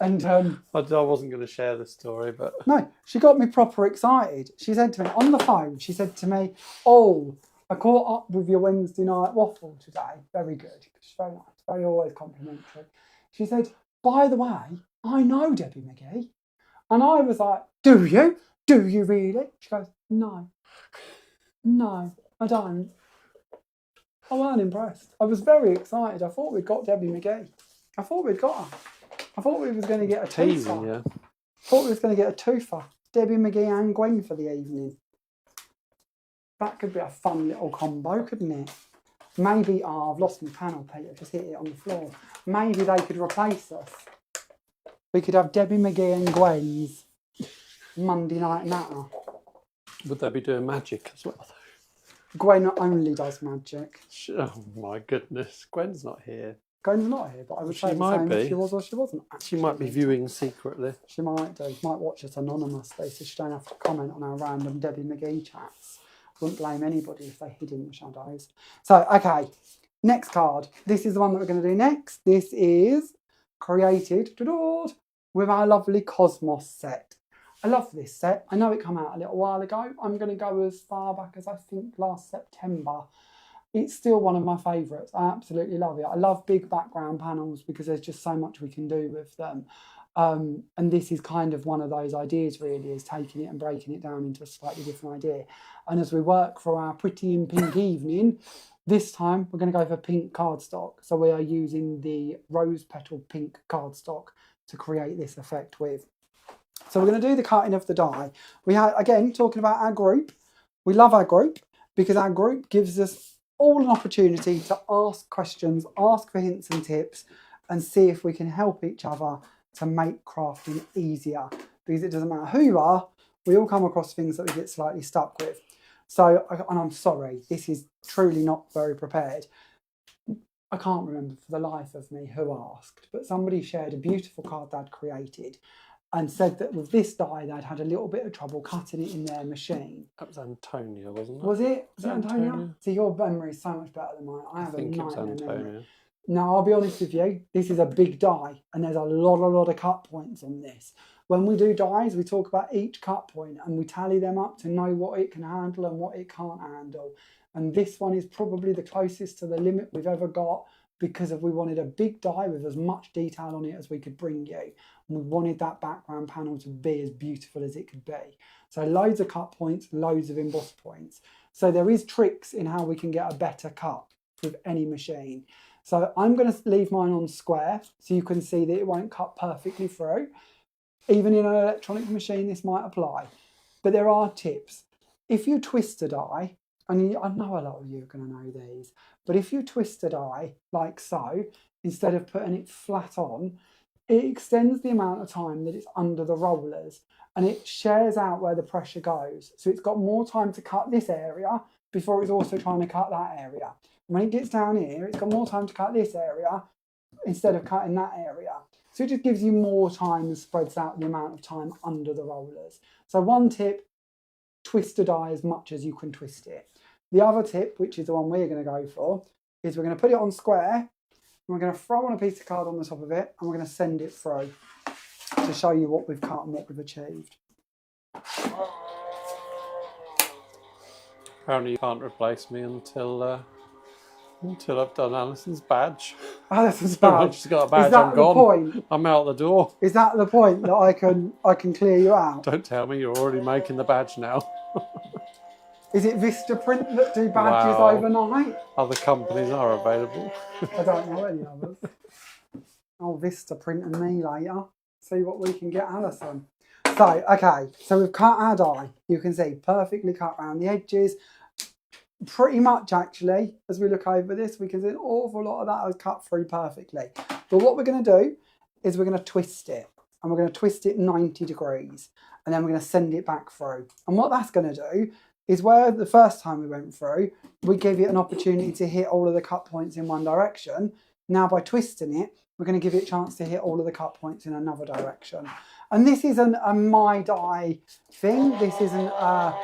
A: And
B: I wasn't going to share this story, but
A: no, she got me proper excited. She said to me on the phone, she said to me, "Oh, I caught up with your Wednesday night waffle today. Very good." She's very nice, very always complimentary. She said, "By the way, I know Debbie McGee." And I was like, "Do you? Do you really?" She goes, No, I don't." I weren't impressed. I was very excited. I thought we'd got Debbie McGee. I thought we'd got her. I thought we was going to get a
B: teasing,
A: twofer.
B: yeah.
A: I thought we was going to get a twofer. Debbie McGee and Gwen for the evening. That could be a fun little combo, couldn't it? Maybe, I've lost my panel, Pete. I just hit it on the floor. Maybe they could replace us. We could have Debbie McGee and Gwen's Monday night natter.
B: Would they be doing magic as well?
A: Gwen only does magic.
B: Oh my goodness, Gwen's not here.
A: Gwen's not here, but I would
B: She
A: say the
B: might
A: same if
B: be.
A: she was or she wasn't.
B: She might be viewing secretly.
A: She might do. Might watch us anonymously, so she don't have to comment on our random Debbie McGee chats. Wouldn't blame anybody if they hid in the shadows. So, okay, next card. This is the one that we're going to do next. This is created with our lovely Cosmos set. I love this set. I know it came out a little while ago. I'm going to go as far back as I think last September. It's still one of my favourites. I absolutely love it. I love big background panels because there's just so much we can do with them. And this is kind of one of those ideas, really, is taking it and breaking it down into a slightly different idea. And as we work for our pretty in pink evening, this time we're going to go for pink cardstock. So we are using the rose petal pink cardstock to create this effect with. So we're going to do the cutting of the die. We had, again, talking about our group. We love our group because our group gives us all an opportunity to ask questions, ask for hints and tips, and see if we can help each other to make crafting easier. Because it doesn't matter who you are, we all come across things that we get slightly stuck with. So, and I'm sorry, this is truly not very prepared. I can't remember for the life of me who asked, but somebody shared a beautiful card they'd created and said that with this die they'd had a little bit of trouble cutting it in their machine.
B: That was Antonia, wasn't it?
A: Was it? Was it
B: Antonia?
A: Antonia? See, your memory is so much better than mine. I have
B: think
A: a
B: it was
A: nightmare memory.
B: Antonia.
A: Now, I'll be honest with you, this is a big die and there's a lot of cut points on this. When we do dies, we talk about each cut point and we tally them up to know what it can handle and what it can't handle. And this one is probably the closest to the limit we've ever got because we wanted a big die with as much detail on it as we could bring you. And we wanted that background panel to be as beautiful as it could be. So loads of cut points, loads of emboss points. So there is tricks in how we can get a better cut with any machine. So I'm going to leave mine on square so you can see that it won't cut perfectly through. Even in an electronic machine, this might apply. But there are tips. If you twist a die, and I know a lot of you are going to know these, but if you twist a die like so, instead of putting it flat on, it extends the amount of time that it's under the rollers and it shares out where the pressure goes. So it's got more time to cut this area before it's also trying to cut that area. When it gets down here, it's got more time to cut this area instead of cutting that area. So it just gives you more time and spreads out the amount of time under the rollers. So one tip, twist a die as much as you can twist it. The other tip, which is the one we're going to go for, is we're going to put it on square, and we're going to throw on a piece of card on the top of it, and we're going to send it through to show you what we've cut and what we've achieved.
B: Apparently you can't replace me until I've done Alison's badge.
A: Alison's
B: So
A: badge.
B: once she's got a badge,
A: Is that
B: I'm
A: the
B: gone.
A: point?
B: I'm out the door.
A: Is that the point that I can clear you out?
B: Don't tell me you're already making the badge now.
A: Is it Vista Print that do badges
B: Wow.
A: overnight?
B: Other companies are available.
A: I don't know any others. Oh, Vista Print and me later. See what we can get Alison. So, okay, so we've cut our die. You can see perfectly cut around the edges. Pretty much actually, as we look over this, we can see an awful lot of that has cut through perfectly. But what we're going to do is we're going to twist it. And we're going to twist it 90 degrees. And then we're going to send it back through. And what that's going to do is where the first time we went through, we gave it an opportunity to hit all of the cut points in one direction. Now by twisting it, we're going to give it a chance to hit all of the cut points in another direction. And this isn't a my die thing. This isn't a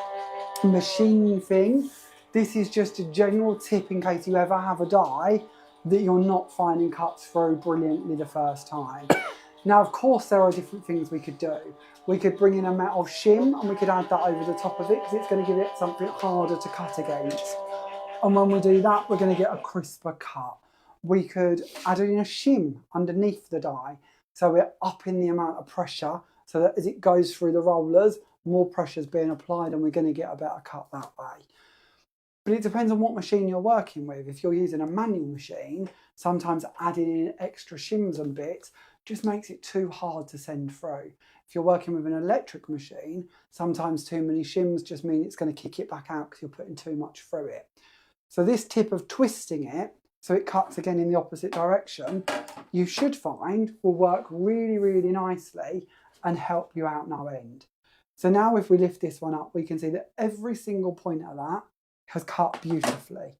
A: machine thing. This is just a general tip in case you ever have a die that you're not finding cuts through brilliantly the first time. Now, of course, there are different things we could do. We could bring in a metal shim and we could add that over the top of it because it's going to give it something harder to cut against. And when we do that, we're going to get a crisper cut. We could add in a shim underneath the die. So we're upping the amount of pressure so that as it goes through the rollers, more pressure is being applied and we're going to get a better cut that way. But it depends on what machine you're working with. If you're using a manual machine, sometimes adding in extra shims and bits just makes it too hard to send through. If you're working with an electric machine, sometimes too many shims just mean it's going to kick it back out because you're putting too much through it. So this tip of twisting it so it cuts again in the opposite direction, you should find will work really, really nicely and help you out no end. So now if we lift this one up, we can see that every single point of that has cut beautifully.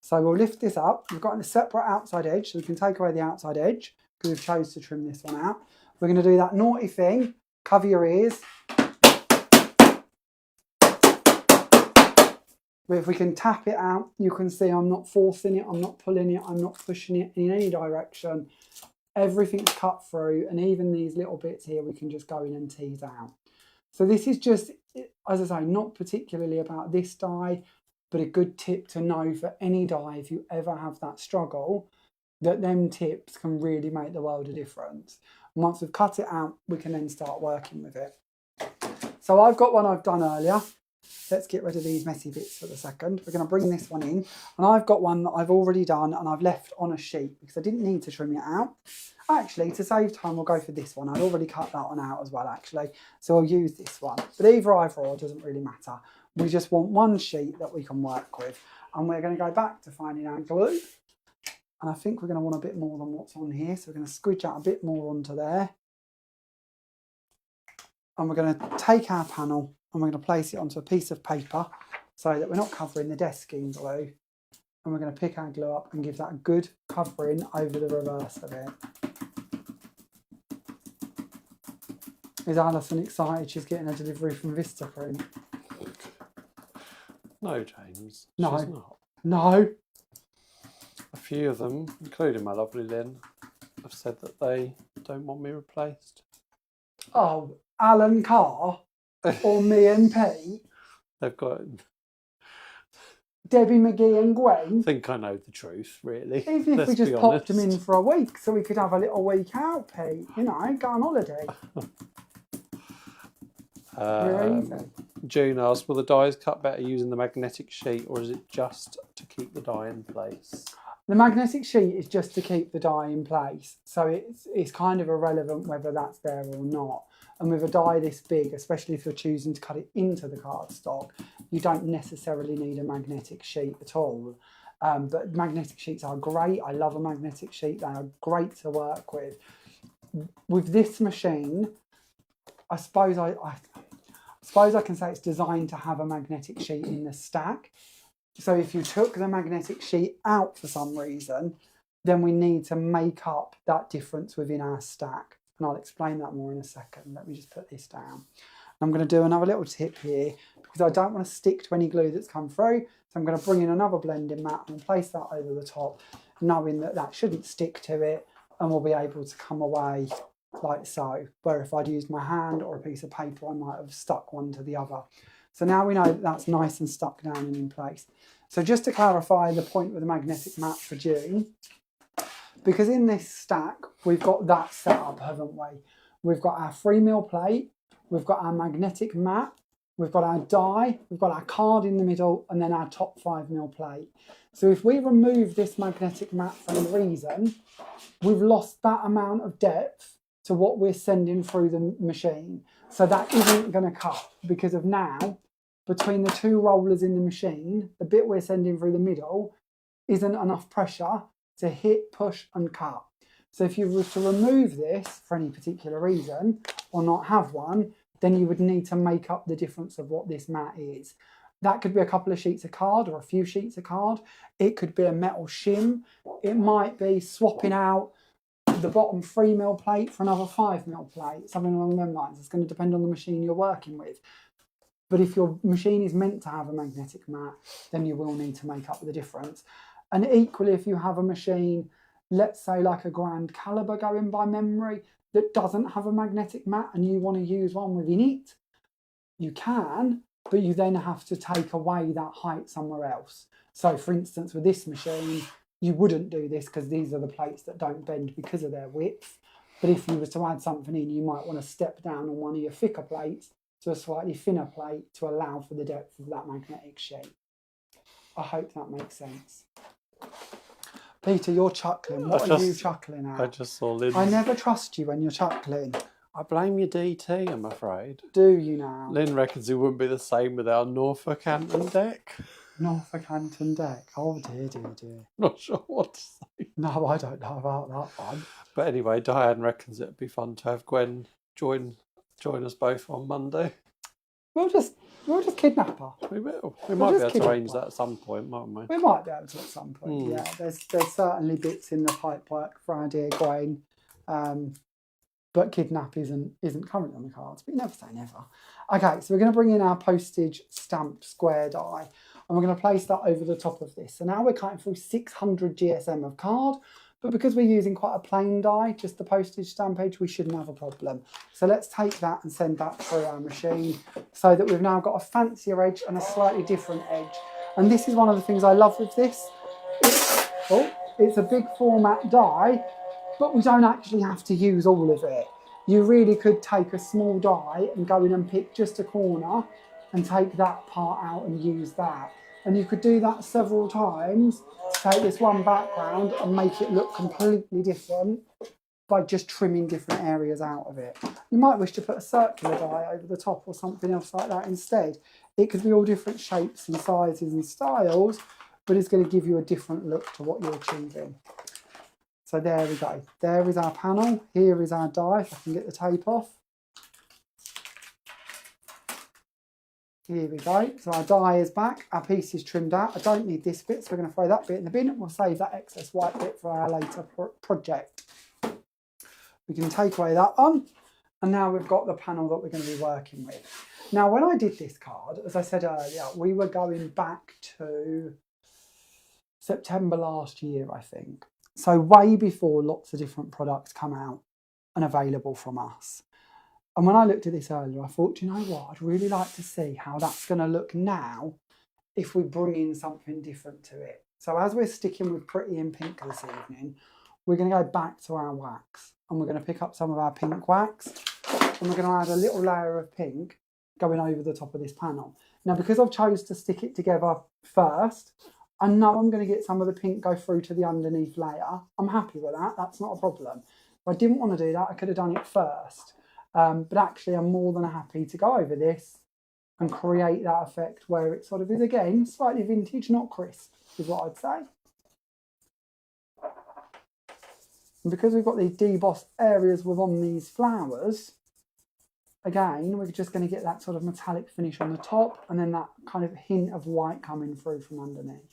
A: So we'll lift this up. We've got a separate outside edge, so we can take away the outside edge because we've chose to trim this one out. We're going to do that naughty thing, cover your ears. But if we can tap it out, you can see I'm not forcing it, I'm not pulling it, I'm not pushing it in any direction. Everything's cut through, and even these little bits here we can just go in and tease out. So this is just, as I say, not particularly about this die, but a good tip to know for any die if you ever have that struggle, that them tips can really make the world of difference. And once we've cut it out, we can then start working with it. So I've got one I've done earlier. Let's get rid of these messy bits for a second. We're going to bring this one in. And I've got one that I've already done and I've left on a sheet because I didn't need to trim it out. Actually, to save time, we'll go for this one. I'd already cut that one out as well, actually. So I'll use this one. But either or doesn't really matter. We just want one sheet that we can work with. And we're going to go back to finding our glue. And I think we're going to want a bit more than what's on here. So we're going to squidge out a bit more onto there. And we're going to take our panel and we're going to place it onto a piece of paper so that we're not covering the desk in glue. And we're going to pick our glue up and give that a good covering over the reverse of it. Is Alison excited she's getting a delivery from Vista Print?
B: No, James.
A: No.
B: She's not.
A: No.
B: I few of them, including my lovely Lynn, have said that they don't want me replaced.
A: Oh, Alan Carr or me and Pete,
B: They've got.
A: Debbie McGee and
B: I
A: Gwen.
B: think I know the truth, really.
A: Even if we just popped them in for a week so we could have a little week out, Pete. You know, go on holiday. We're easy.
B: June asks, will the dies cut better using the magnetic sheet, or is it just to keep the die in place?
A: The magnetic sheet is just to keep the die in place. So it's kind of irrelevant whether that's there or not. And with a die this big, especially if you're choosing to cut it into the cardstock, you don't necessarily need a magnetic sheet at all. But magnetic sheets are great. I love a magnetic sheet. They are great to work with. With this machine, I suppose I can say it's designed to have a magnetic sheet in the stack. So if you took the magnetic sheet out for some reason, then we need to make up that difference within our stack. And I'll explain that more in a second. Let me just put this down. I'm going to do another little tip here because I don't want to stick to any glue that's come through. So I'm going to bring in another blending mat and place that over the top, knowing that that shouldn't stick to it and we'll be able to come away like so. Where if I'd used my hand or a piece of paper, I might have stuck one to the other. So now we know that that's nice and stuck down and in place. So just to clarify the point with the magnetic mat for June, because in this stack, we've got that set up, haven't we? We've got our 3mm plate, we've got our magnetic mat, we've got our die, we've got our card in the middle, and then our top 5mm plate. So if we remove this magnetic mat for any reason, we've lost that amount of depth to what we're sending through the machine. So that isn't going to cut because of now, between the two rollers in the machine, the bit we're sending through the middle isn't enough pressure to hit, push and cut. So if you were to remove this for any particular reason or not have one, then you would need to make up the difference of what this mat is. That could be a couple of sheets of card or a few sheets of card. It could be a metal shim. It might be swapping out the bottom 3mm plate for another 5mm plate, something along those lines. It's going to depend on the machine you're working with. But if your machine is meant to have a magnetic mat, then you will need to make up the difference. And equally, if you have a machine, let's say like a Grand Caliber going by memory, that doesn't have a magnetic mat and you want to use one within it, you can, but you then have to take away that height somewhere else. So for instance, with this machine, you wouldn't do this because these are the plates that don't bend because of their width. But if you were to add something in, you might want to step down on one of your thicker plates to a slightly thinner plate to allow for the depth of that magnetic sheet. I hope that makes sense. Peter, you're chuckling. What are you chuckling at?
B: I just saw Lynn.
A: I never trust you when you're chuckling.
B: I blame your DT, I'm afraid.
A: Do you now?
B: Lynn reckons it wouldn't be the same with our Norfolk-Hampton deck.
A: Norfolk-Hampton deck. Oh dear, dear, dear.
B: Not sure what to say.
A: No, I don't know about that one.
B: But anyway, Diane reckons it'd be fun to have Gwen join us both on Monday.
A: We'll just kidnap her.
B: We will. We might be able to arrange that at some point, mightn't we?
A: We might be able to at some point. Yeah, there's certainly bits in the pipework for our dear Gwen, but kidnap isn't currently on the cards. But you never say never. Okay, so we're going to bring in our postage stamped square die, and we're going to place that over the top of this. So now we're cutting through 600 GSM of card. But because we're using quite a plain die, just the postage stamp edge, we shouldn't have a problem. So let's take that and send that through our machine so that we've now got a fancier edge and a slightly different edge. And this is one of the things I love with this. It's a big format die, but we don't actually have to use all of it. You really could take a small die and go in and pick just a corner and take that part out and use that. And you could do that several times to take this one background and make it look completely different by just trimming different areas out of it. You might wish to put a circular die over the top or something else like that instead. It could be all different shapes and sizes and styles, but it's going to give you a different look to what you're achieving. So there we go. There is our panel. Here is our die, if I can get the tape off. Here we go. So our die is back. Our piece is trimmed out. I don't need this bit, so we're going to throw that bit in the bin and we'll save that excess white bit for our later project. We can take away that one. And now we've got the panel that we're going to be working with. Now, when I did this card, as I said earlier, we were going back to September last year, I think. So way before lots of different products come out and available from us. And when I looked at this earlier, I thought, do you know what? I'd really like to see how that's going to look now if we bring in something different to it. So as we're sticking with pretty in pink this evening, we're going to go back to our wax and we're going to pick up some of our pink wax and we're going to add a little layer of pink going over the top of this panel. Now, because I've chose to stick it together first, I know I'm going to get some of the pink go through to the underneath layer. I'm happy with that. That's not a problem. If I didn't want to do that, I could have done it first. But actually, I'm more than happy to go over this and create that effect where it sort of is, again, slightly vintage, not crisp, is what I'd say. And because we've got these debossed areas within these flowers, again, we're just going to get that sort of metallic finish on the top and then that kind of hint of white coming through from underneath.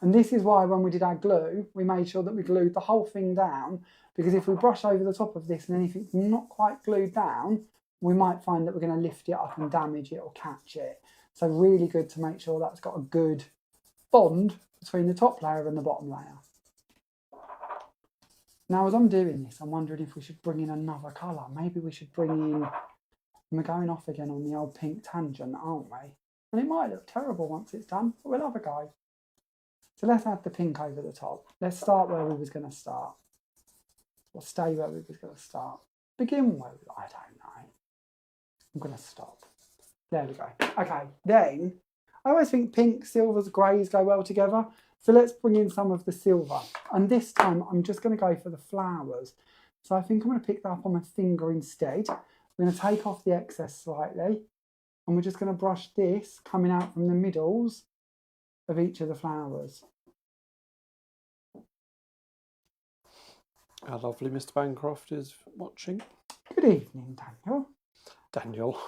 A: And this is why when we did our glue, we made sure that we glued the whole thing down, because if we brush over the top of this and anything's not quite glued down, we might find that we're going to lift it up and damage it or catch it. So really good to make sure that's got a good bond between the top layer and the bottom layer. Now, as I'm doing this, I'm wondering if we should bring in another colour. Maybe we should bring in, and we're going off again on the old pink tangent, aren't we? And it might look terrible once it's done, but we'll have a go. So let's add the pink over the top. Let's start where we was going to start. Or stay where we was going to start. Begin where we, I don't know. I'm going to stop. There we go. Okay, then, I always think pink, silvers, greys go well together. So let's bring in some of the silver. And this time, I'm just going to go for the flowers. So I think I'm going to pick that up on my finger instead. I'm going to take off the excess slightly. And we're just going to brush this coming out from the middles of each of the flowers.
B: Our lovely Mr. Bancroft is watching.
A: Good evening, Daniel.
B: Daniel.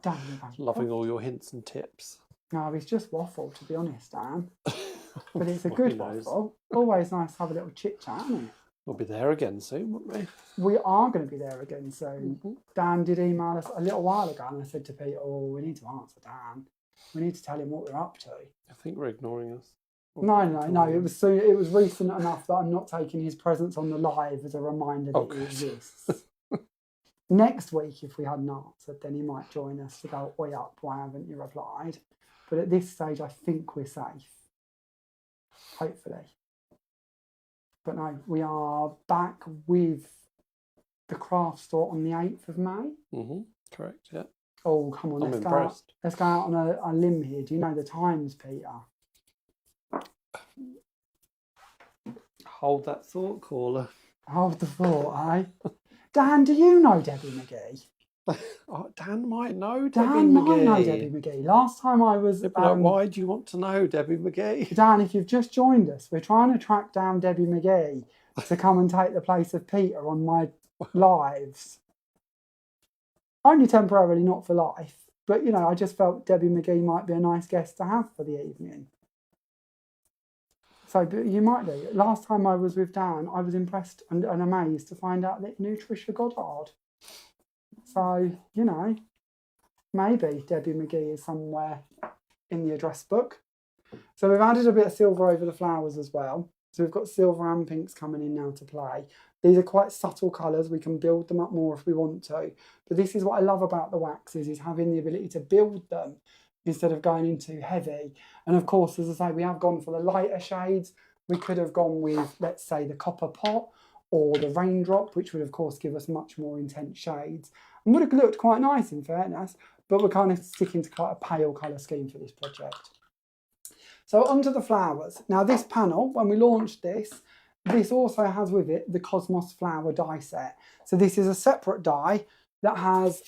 A: Bancroft.
B: Loving all your hints and tips.
A: No, he's just waffle, to be honest, Dan. But it's a good waffle. Always nice to have a little chit chat, isn't it?
B: We'll be there again soon, won't we?
A: We are going to be there again soon. Dan did email us a little while ago and I said to Pete, oh, we need to answer Dan. We need to tell him what we're up to.
B: I think we're ignoring us.
A: No. It was soon. It was recent enough that I'm not taking his presence on the live as a reminder that he exists. Next week, if we hadn't answered, then he might join us to go, oi up, why haven't you replied? But at this stage, I think we're safe. Hopefully. But no, we are back with the craft store on the 8th of May.
B: Correct, yeah.
A: Oh, come on, let's go out on a limb here. Do you know the times, Peter?
B: Hold that thought, caller.
A: Hold the thought, eh? Dan, do you know Debbie McGee?
B: Oh, Dan might know
A: Dan
B: Debbie
A: might
B: McGee.
A: know Debbie McGee. Last time I was...
B: why do you want to know Debbie McGee?
A: Dan, if you've just joined us, we're trying to track down Debbie McGee to come and take the place of Peter on my lives. Only temporarily, not for life. But, you know, I just felt Debbie McGee might be a nice guest to have for the evening. So, but you might do. Last time I was with Dan, I was impressed and amazed to find out that you knew Trisha Goddard. So, you know, maybe Debbie McGee is somewhere in the address book. So we've added a bit of silver over the flowers as well. So we've got silver and pinks coming in now to play. These are quite subtle colours. We can build them up more if we want to. But this is what I love about the waxes, is having the ability to build them instead of going in too heavy. And of course, as I say, we have gone for the lighter shades. We could have gone with, let's say, the copper pot or the raindrop, which would, of course, give us much more intense shades. And would have looked quite nice, in fairness, but we're kind of sticking to quite a pale colour scheme for this project. So onto the flowers. Now, this panel, when we launched this also has with it the Cosmos flower die set. So this is a separate die that has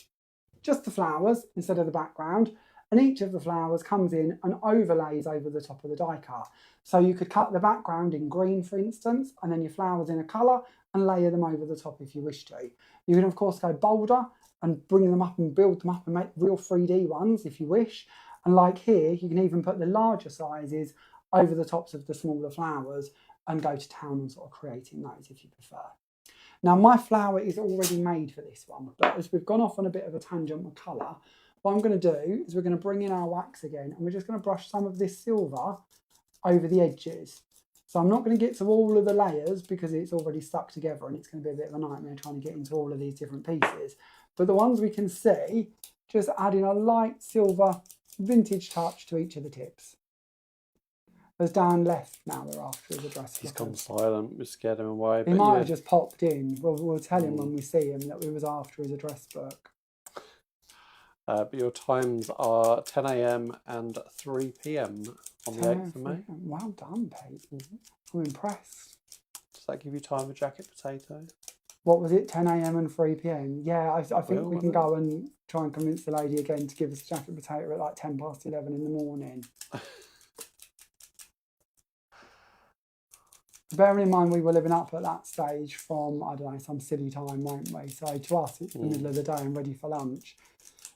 A: just the flowers instead of the background, and each of the flowers comes in and overlays over the top of the die cut. So you could cut the background in green, for instance, and then your flowers in a colour and layer them over the top if you wish to. You can, of course, go bolder and bring them up and build them up and make real 3D ones if you wish. And like here, you can even put the larger sizes over the tops of the smaller flowers and go to town on sort of creating those if you prefer. Now, my flower is already made for this one, but as we've gone off on a bit of a tangent with colour, what I'm going to do is we're going to bring in our wax again, and we're just going to brush some of this silver over the edges. So I'm not going to get to all of the layers because it's already stuck together and it's going to be a bit of a nightmare trying to get into all of these different pieces. But the ones we can see, just adding a light silver vintage touch to each of the tips. There's Dan left now, we're after his address.
B: He's gone silent, we scared him away.
A: He might have just popped in. We'll tell him when we see him that we was after his address book.
B: But your times are 10 a.m. and 3 p.m. on the 8th of May.
A: Well done, Pete. I'm impressed.
B: Does that give you time for jacket potato?
A: What was it, 10 a.m. and 3 p.m? Yeah, I think we can go and try and convince the lady again to give us jacket potato at like 10 past 11 in the morning. Bearing in mind we were living up at that stage from, I don't know, some silly time, weren't we? So to us it's the middle of the day and ready for lunch.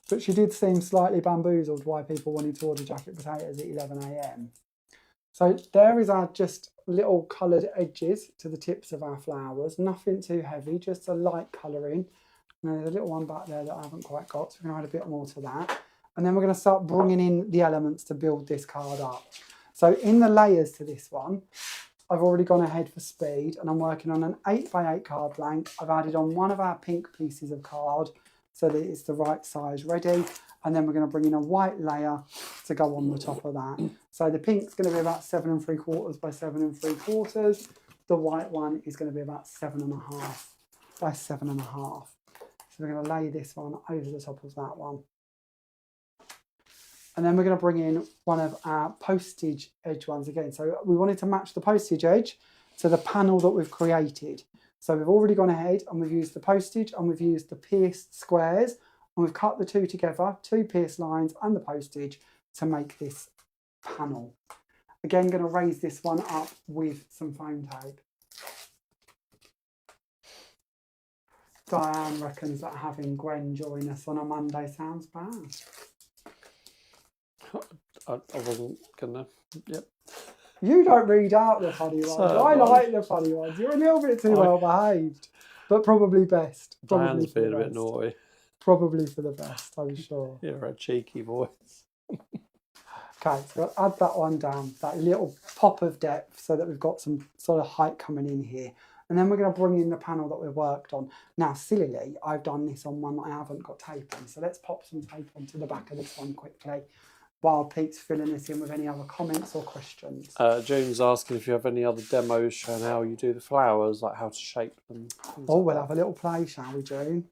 A: But she did seem slightly bamboozled why people wanted to order jacket potatoes at 11 a.m. So there is our just little coloured edges to the tips of our flowers. Nothing too heavy, just a light colouring. And there's a little one back there that I haven't quite got, so we're going to add a bit more to that. And then we're going to start bringing in the elements to build this card up. So in the layers to this one, I've already gone ahead for speed and I'm working on an 8x8 card blank. I've added on one of our pink pieces of card so that it's the right size ready. And then we're going to bring in a white layer to go on the top of that. So the pink's going to be about 7 3/4 by 7 3/4. The white one is going to be about 7.5 by 7.5. So we're going to lay this one over the top of that one. And then we're going to bring in one of our postage edge ones again. So we wanted to match the postage edge to the panel that we've created. So we've already gone ahead and we've used the postage and we've used the pierced squares and we've cut the two together, 2 pierced lines and the postage to make this panel. Again, going to raise this one up with some foam tape. Diane reckons that having Gwen join us on a Monday sounds bad.
B: I wasn't gonna. Yep.
A: You don't read out the funny ones. I like the funny ones. You're a little bit too well behaved, but probably best.
B: Diane's being a bit naughty.
A: Probably for the best, I'm sure.
B: You're a cheeky voice.
A: Okay, so I'll add that one down, that little pop of depth so that we've got some sort of height coming in here. And then we're going to bring in the panel that we worked on. Now, sillily, I've done this on one that I haven't got tape on. So let's pop some tape onto the back of this one quickly while Pete's filling us in with any other comments or questions.
B: June's asking if you have any other demos showing how you do the flowers, like how to shape them.
A: Oh, we'll have a little play, shall we, June?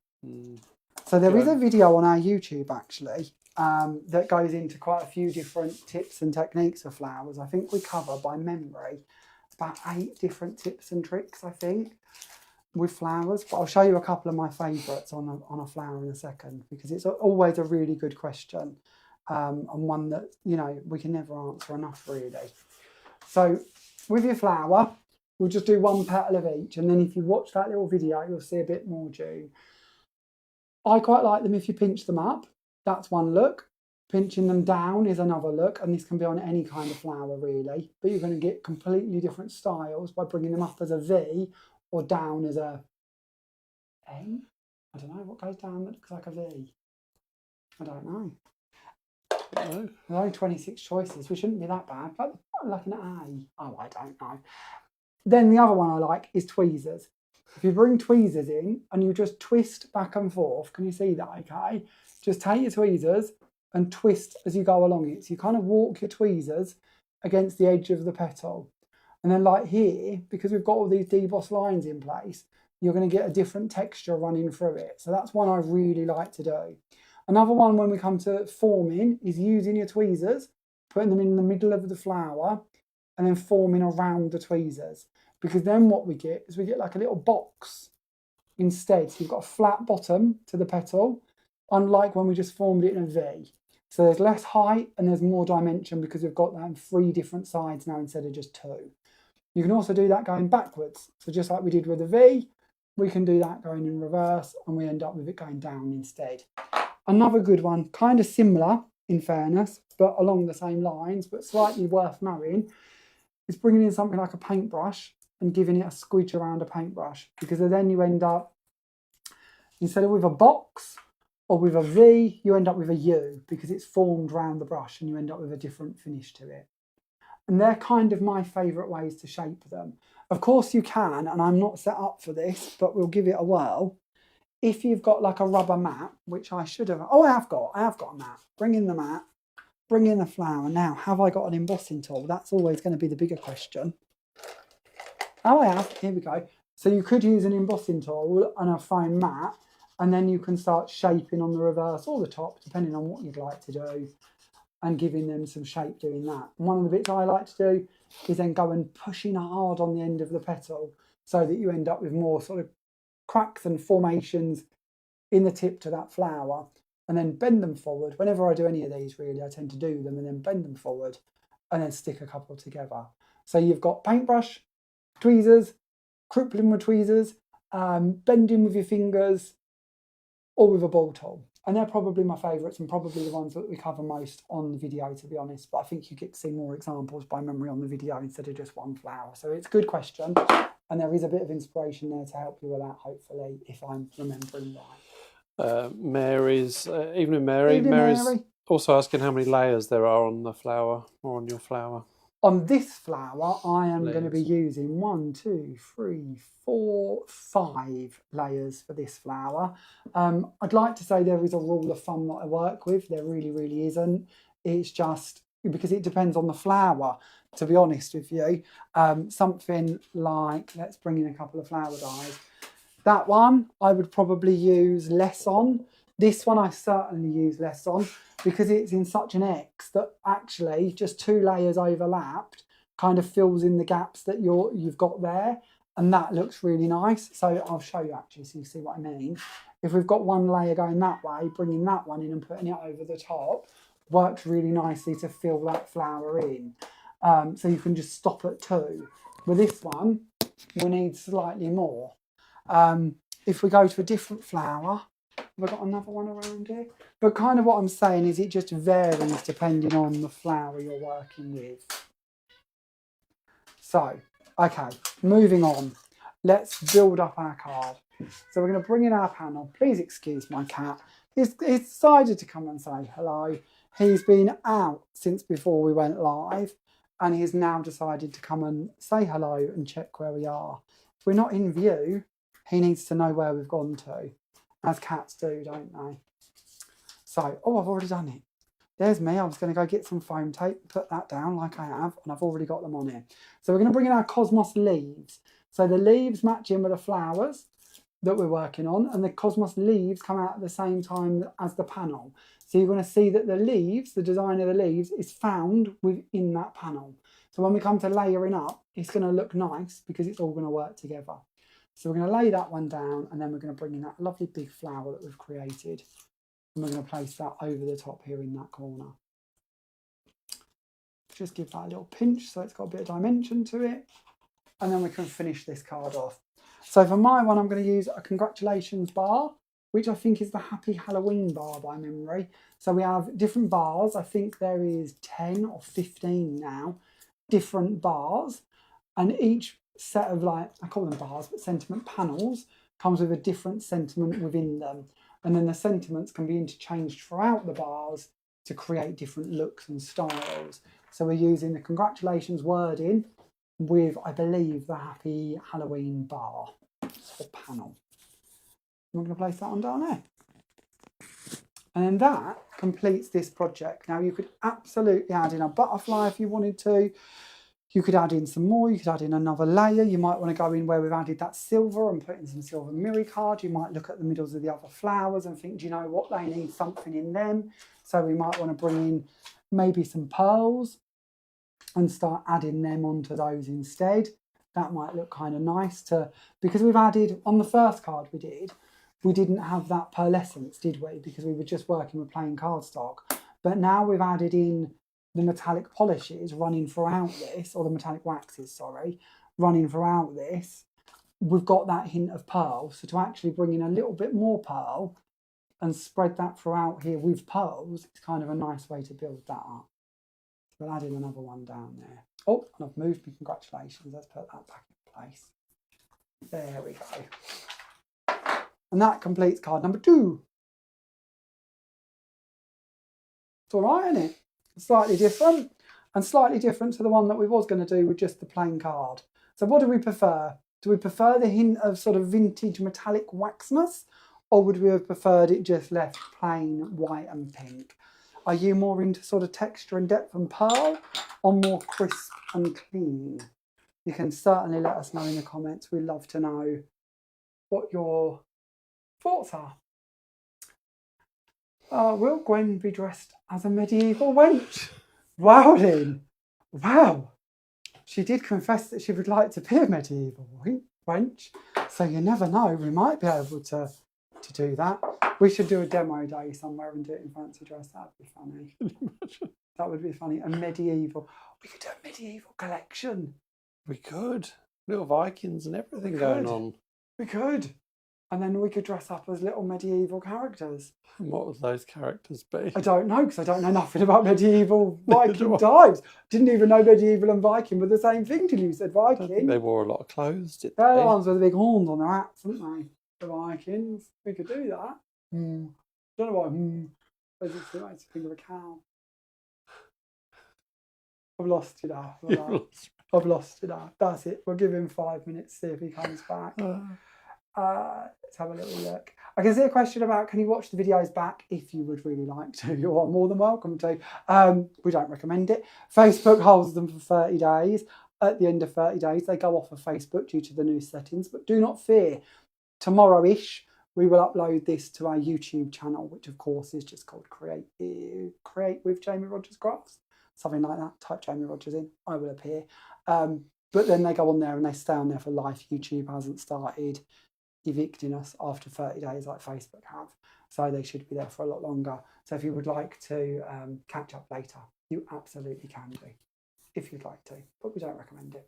A: So there is a video on our YouTube, actually, that goes into quite a few different tips and techniques of flowers. I think we cover, by memory, about 8 different tips and tricks, I think, with flowers. But I'll show you a couple of my favourites on a flower in a second, because it's always a really good question. And one that, you know, we can never answer enough, really. So with your flower, we'll just do 1 petal of each. And then if you watch that little video, you'll see a bit more, June. I quite like them if you pinch them up. That's one look. Pinching them down is another look. And this can be on any kind of flower, really. But you're going to get completely different styles by bringing them up as a V or down as a N. I don't know what goes down that looks like a V. I don't know. There's only 26 choices. We shouldn't be that bad. But like an A. Oh, I don't know. Then the other one I like is tweezers. If you bring tweezers in and you just twist back and forth, can you see that, okay? Just take your tweezers and twist as you go along it. So you kind of walk your tweezers against the edge of the petal. And then like here, because we've got all these deboss lines in place, you're going to get a different texture running through it. So that's one I really like to do. Another one when we come to forming is using your tweezers, putting them in the middle of the flower and then forming around the tweezers. Because then what we get is we get like a little box instead. So you've got a flat bottom to the petal, unlike when we just formed it in a V. So there's less height and there's more dimension because we've got that on 3 different sides now instead of just 2. You can also do that going backwards. So just like we did with the V, we can do that going in reverse and we end up with it going down instead. Another good one, kind of similar in fairness, but along the same lines, but slightly worth knowing, is bringing in something like a paintbrush and giving it a squidge around a paintbrush, because then you end up, instead of with a box or with a V, you end up with a U because it's formed around the brush and you end up with a different finish to it. And they're kind of my favourite ways to shape them. Of course you can, and I'm not set up for this, but we'll give it a whirl. If you've got like a rubber mat, which I should have, I have got a mat. Bring in the mat, bring in the flower. Now, have I got an embossing tool? That's always going to be the bigger question. Oh, I have, here we go. So you could use an embossing tool and a foam mat, and then you can start shaping on the reverse or the top, depending on what you'd like to do, and giving them some shape doing that. And one of the bits I like to do is then go and pushing hard on the end of the petal so that you end up with more sort of cracks and formations in the tip to that flower, and then bend them forward. Whenever I do any of these, really, I tend to do them and then bend them forward and then stick a couple together. So you've got paintbrush, tweezers, crippling with tweezers, bending with your fingers, or with a ball tool. And they're probably my favourites and probably the ones that we cover most on the video, to be honest. But I think you get to see more examples by memory on the video instead of just one flower. So it's a good question. And there is a bit of inspiration there to help you with that, hopefully, if I'm remembering right.
B: Mary's, evening Mary.
A: Evening,
B: Mary's
A: Mary.
B: also asking how many layers there are on the flower or on your flower.
A: On this flower, I am
B: Layers.
A: going to be using 1, 2, 3, 4, 5 layers for this flower. I'd like to say there is a rule of thumb that I work with. There really, really isn't. It's just because it depends on the flower, to be honest with you. Something like, let's bring in a couple of flower dyes. That one I would probably use less on. This one I certainly use less on because it's in such an X that actually just 2 layers overlapped kind of fills in the gaps that you've got there, and that looks really nice. So I'll show you actually so you see what I mean. If we've got 1 layer going that way, bringing that one in and putting it over the top works really nicely to fill that flower in. So you can just stop at 2. With this one, we need slightly more. If we go to a different flower, have I got another one around here? But kind of what I'm saying is it just varies depending on the flower you're working with. So, okay, moving on. Let's build up our card. So we're going to bring in our panel. Please excuse my cat. He's decided to come and say hello. He's been out since before we went live, and he's now decided to come and say hello and check where we are. If we're not in view, he needs to know where we've gone to, as cats do, don't they? So, oh, I've already done it. There's me. I was going to go get some foam tape, put that down like I have, and I've already got them on here. So we're going to bring in our Cosmos leaves. So the leaves match in with the flowers that we're working on, and the Cosmos leaves come out at the same time as the panel. So you're going to see that the leaves, the design of the leaves, is found within that panel. So when we come to layering up, it's going to look nice because it's all going to work together. So we're going to lay that one down, and then we're going to bring in that lovely big flower that we've created. And we're going to place that over the top here in that corner. Just give that a little pinch so it's got a bit of dimension to it. And then we can finish this card off. So for my one, I'm going to use a congratulations bar, which I think is the Happy Halloween bar by memory. So we have different bars. I think there is 10 or 15 now, different bars. And each set of, like, I call them bars, but sentiment panels, comes with a different sentiment within them. And then the sentiments can be interchanged throughout the bars to create different looks and styles. So we're using the congratulations wording with, I believe, the Happy Halloween bar or panel. I'm going to place that on down there. And then that completes this project. Now you could absolutely add in a butterfly if you wanted to. You could add in some more, you could add in another layer. You might want to go in where we've added that silver and put in some silver mirror card. You might look at the middles of the other flowers and think, do you know what, they need something in them. So we might want to bring in maybe some pearls and start adding them onto those instead. That might look kind of nice because we've added, on the first card we didn't have that pearlescence, did we? Because we were just working with plain cardstock. But now we've added in the metallic polishes running throughout this, or the metallic waxes, sorry, running throughout this, we've got that hint of pearl. So to actually bring in a little bit more pearl and spread that throughout here with pearls, it's kind of a nice way to build that up. We'll add in another one down there. Oh, and I've moved me, congratulations. Let's put that back in place. There we go. And that completes card number 2. It's all right, isn't it? Slightly different. and slightly different to the one that we was going to do with just the plain card. So what do we prefer? Do we prefer the hint of sort of vintage metallic waxness, or would we have preferred it just left plain white and pink? Are you more into sort of texture and depth and pearl, or more crisp and clean? You can certainly let us know in the comments. We'd love to know what your thoughts are. Will Gwen be dressed as a medieval wench? Wow, then. Wow. She did confess that she would like to be a medieval wench. So you never know. We might be able to do that. We should do a demo day somewhere and do it in fancy dress. That would be funny. That would be funny. A medieval. We could do a medieval collection.
B: We could. Little Vikings and everything going on.
A: We could. And then we could dress up as little medieval characters.
B: And what would those characters be?
A: I don't know, because I don't know nothing about medieval Viking times. Didn't even know medieval and Viking were the same thing till you said Viking.
B: I don't think they wore a lot of clothes, did they?
A: They're the ones with the big horns on their hats, aren't they? The Vikings. We could do that. Don't know why. It makes me think of a cow. I've lost you now. I've lost you now. That's it. We'll give him 5 minutes, see if he comes back. Let's have a little look. I can see a question about, can you watch the videos back? If you would really like to, you are more than welcome to. We don't recommend it. Facebook holds them for 30 days. At the end of 30 days, they go off of Facebook due to the new settings. But do not fear. Tomorrow-ish, we will upload this to our YouTube channel, which of course is just called Create with Jamie Rodgers Crafts. Something like that. Type Jamie Rodgers in. I will appear. But then they go on there and they stay on there for life. YouTube hasn't started evicting us after 30 days like Facebook have. So they should be there for a lot longer. So if you would like to catch up later, you absolutely can do, if you'd like to. But we don't recommend it.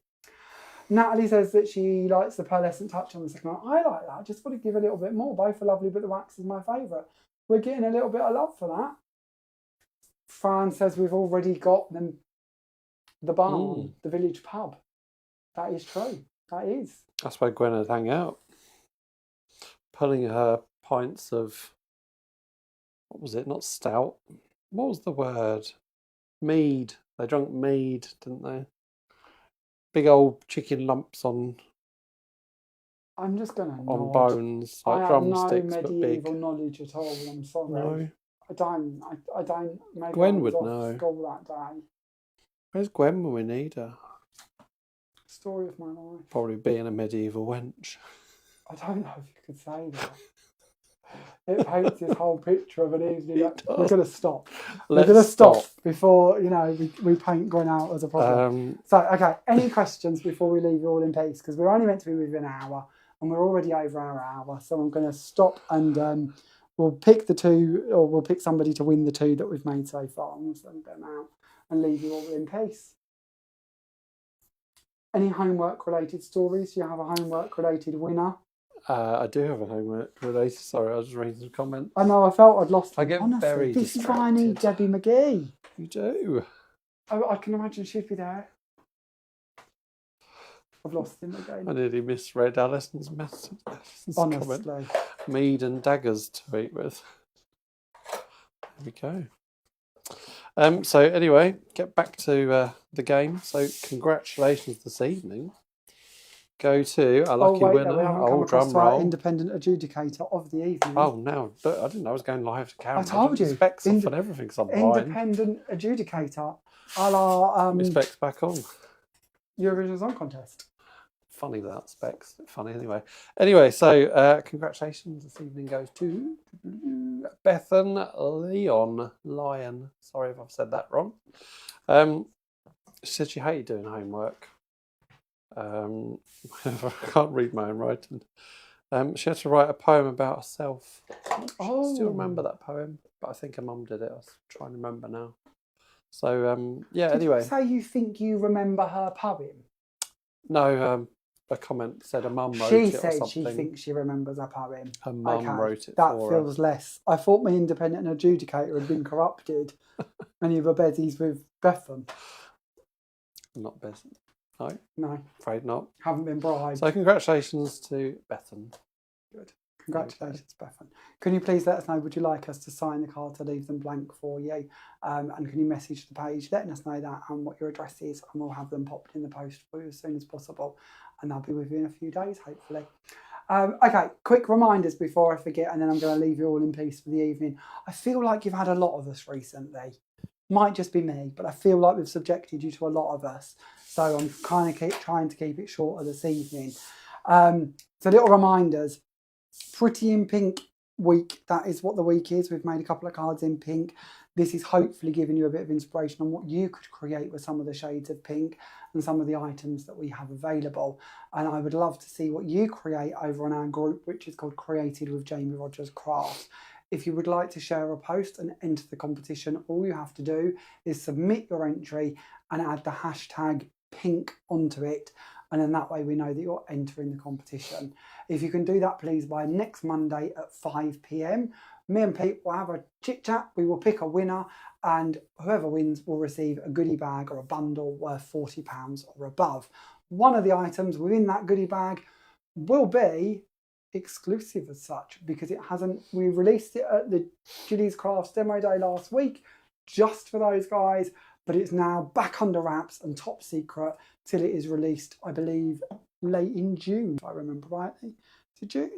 A: Natalie says that she likes the pearlescent touch on the second one. I like that. I just want to give a little bit more. Both are lovely, but the wax is my favourite. We're getting a little bit of love for that. Fran says we've already got the barn, the village pub. That is true. That is.
B: That's where Gwen would hang out. Pulling her pints of, what was it? Not stout. What was the word? Mead. They drank mead, didn't they? Big old chicken lumps on.
A: I'm just gonna
B: on bones, like drumsticks,
A: but big. I have no medieval knowledge at all. I'm sorry.
B: No.
A: I don't. Maybe
B: Gwen would
A: off
B: know.
A: School that day.
B: Where's Gwen when we need her?
A: Story of my life.
B: Probably being a medieval wench.
A: I don't know if you could say that. It paints this whole picture of an evening. We're going to stop. We're going to stop before, we paint Gwen out as a problem. So, okay, any questions before we leave you all in peace? Because we're only meant to be within an hour and we're already over our hour. So I'm going to stop and we'll pick the two, or we'll pick somebody to win the two that we've made so far, and we'll send them out and leave you all in peace. Any homework-related stories? Do you have a homework-related winner?
B: I do have a homework-related. Sorry, I was just reading some comments.
A: I know, I felt I'd lost.
B: I get very distracted. This is why I need
A: Debbie McGee.
B: You do.
A: I can imagine she'd be there. I've lost him again.
B: I nearly misread Alison's
A: Honestly.
B: Comment. Mead and daggers to eat with. There we go. So anyway, get back to the game. So congratulations this evening. Go to our lucky winner. Drum roll.
A: Independent adjudicator of the evening.
B: Oh, no. I didn't know I was going live to camera.
A: I told you.
B: Specs off and everything.
A: Independent adjudicator. A la...
B: specs back on.
A: Eurovision Song Contest.
B: Funny that, specs. Funny anyway. Anyway, so congratulations this evening goes to Bethan Lion. Sorry if I've said that wrong. She said she hated doing homework. I can't read my own writing. She had to write a poem about herself. I still remember that poem, but I think her mum did it. I was trying to remember now. So, yeah, anyway.
A: Did you say you think you remember her poem?
B: No, a comment said her mum wrote it or something.
A: She said she thinks she remembers her poem.
B: Her mum wrote it
A: for
B: her.
A: That feels less. I thought my independent adjudicator had been corrupted and you were beddies with Bethan.
B: Not Bethan.
A: No.
B: Afraid not.
A: Haven't been bribed.
B: So congratulations to Bethan.
A: Good. Congratulations, Bethan. Can you please let us know, would you like us to sign the cards or leave them blank for you? And can you message the page letting us know that and what your address is, and we'll have them popped in the post for you as soon as possible. And they'll be with you in a few days, hopefully. Okay, quick reminders before I forget, and then I'm going to leave you all in peace for the evening. I feel like you've had a lot of us recently. Might just be me, but I feel like we've subjected you to a lot of us. So I'm kind of trying to keep it shorter this evening. So little reminders. Pretty in Pink week. That is what the week is. We've made a couple of cards in pink. This is hopefully giving you a bit of inspiration on what you could create with some of the shades of pink and some of the items that we have available. And I would love to see what you create over on our group, which is called Created with Jamie Rodgers Crafts. If you would like to share a post and enter the competition, all you have to do is submit your entry and add the hashtag pink onto it. And then that way we know that you're entering the competition. If you can do that, please, by next Monday at 5 p.m. Me and Pete will have a chit chat. We will pick a winner, and whoever wins will receive a goodie bag or a bundle worth £40 or above. One of the items within that goodie bag will be exclusive as such, because it hasn't. We released it at the Judy's Crafts demo day last week just for those guys, but it's now back under wraps and top secret till it is released, I believe, late in June, if I remember rightly. Is it June?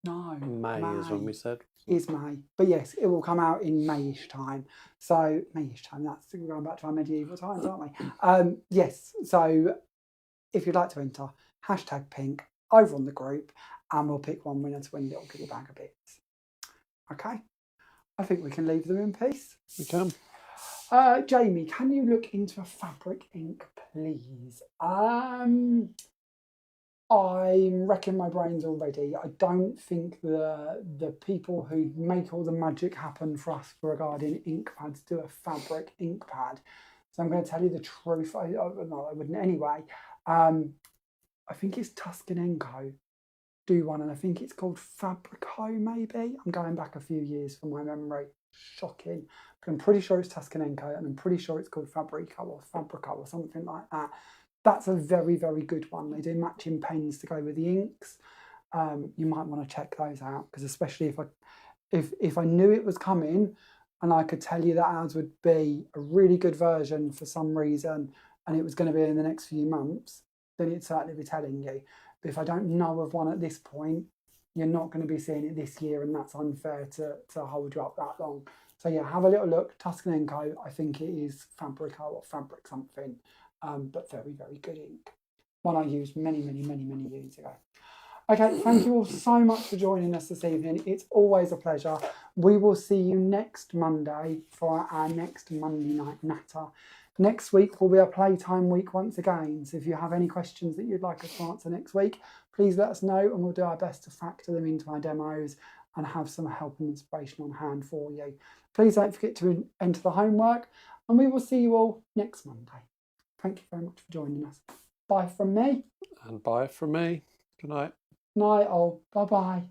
A: No.
B: May is when we said.
A: Is May. But yes, it will come out in Mayish time. So, Mayish time, that's going back to our medieval times, aren't we? Yes, so if you'd like to enter, hashtag pink over on the group, and we'll pick one winner to win a little goodie bag of bits. Okay? I think we can leave them in peace.
B: We can.
A: Jamie, can you look into a fabric ink, please? I'm wrecking my brains already. I don't think the people who make all the magic happen for us regarding ink pads do a fabric ink pad. So I'm going to tell you the truth. No, I wouldn't anyway. I think it's Tuscan & Co. do one, and I think it's called Fabrico, maybe. I'm going back a few years from my memory. Shocking. But I'm pretty sure it's Tuscan & Co, and I'm pretty sure it's called Fabrico or something like that. That's a very, very good one. They do matching pens to go with the inks. You might want to check those out, because especially if I knew it was coming and I could tell you that ours would be a really good version for some reason and it was going to be in the next few months, then it'd certainly be telling you. But if I don't know of one at this point, you're not going to be seeing it this year, and that's unfair to hold you up that long. So yeah, have a little look. Tuscan & Co, I think it is Fabrico or Fabric something. But very, very good ink. One I used many, many, many, many years ago. Okay, thank you all so much for joining us this evening. It's always a pleasure. We will see you next Monday for our next Monday night natter. Next week will be a playtime week once again. So if you have any questions that you'd like us to answer next week, please let us know, and we'll do our best to factor them into our demos and have some help and inspiration on hand for you. Please don't forget to enter the homework, and we will see you all next Monday. Thank you very much for joining us. Bye from me.
B: And bye from me. Good night.
A: Night all. Bye-bye.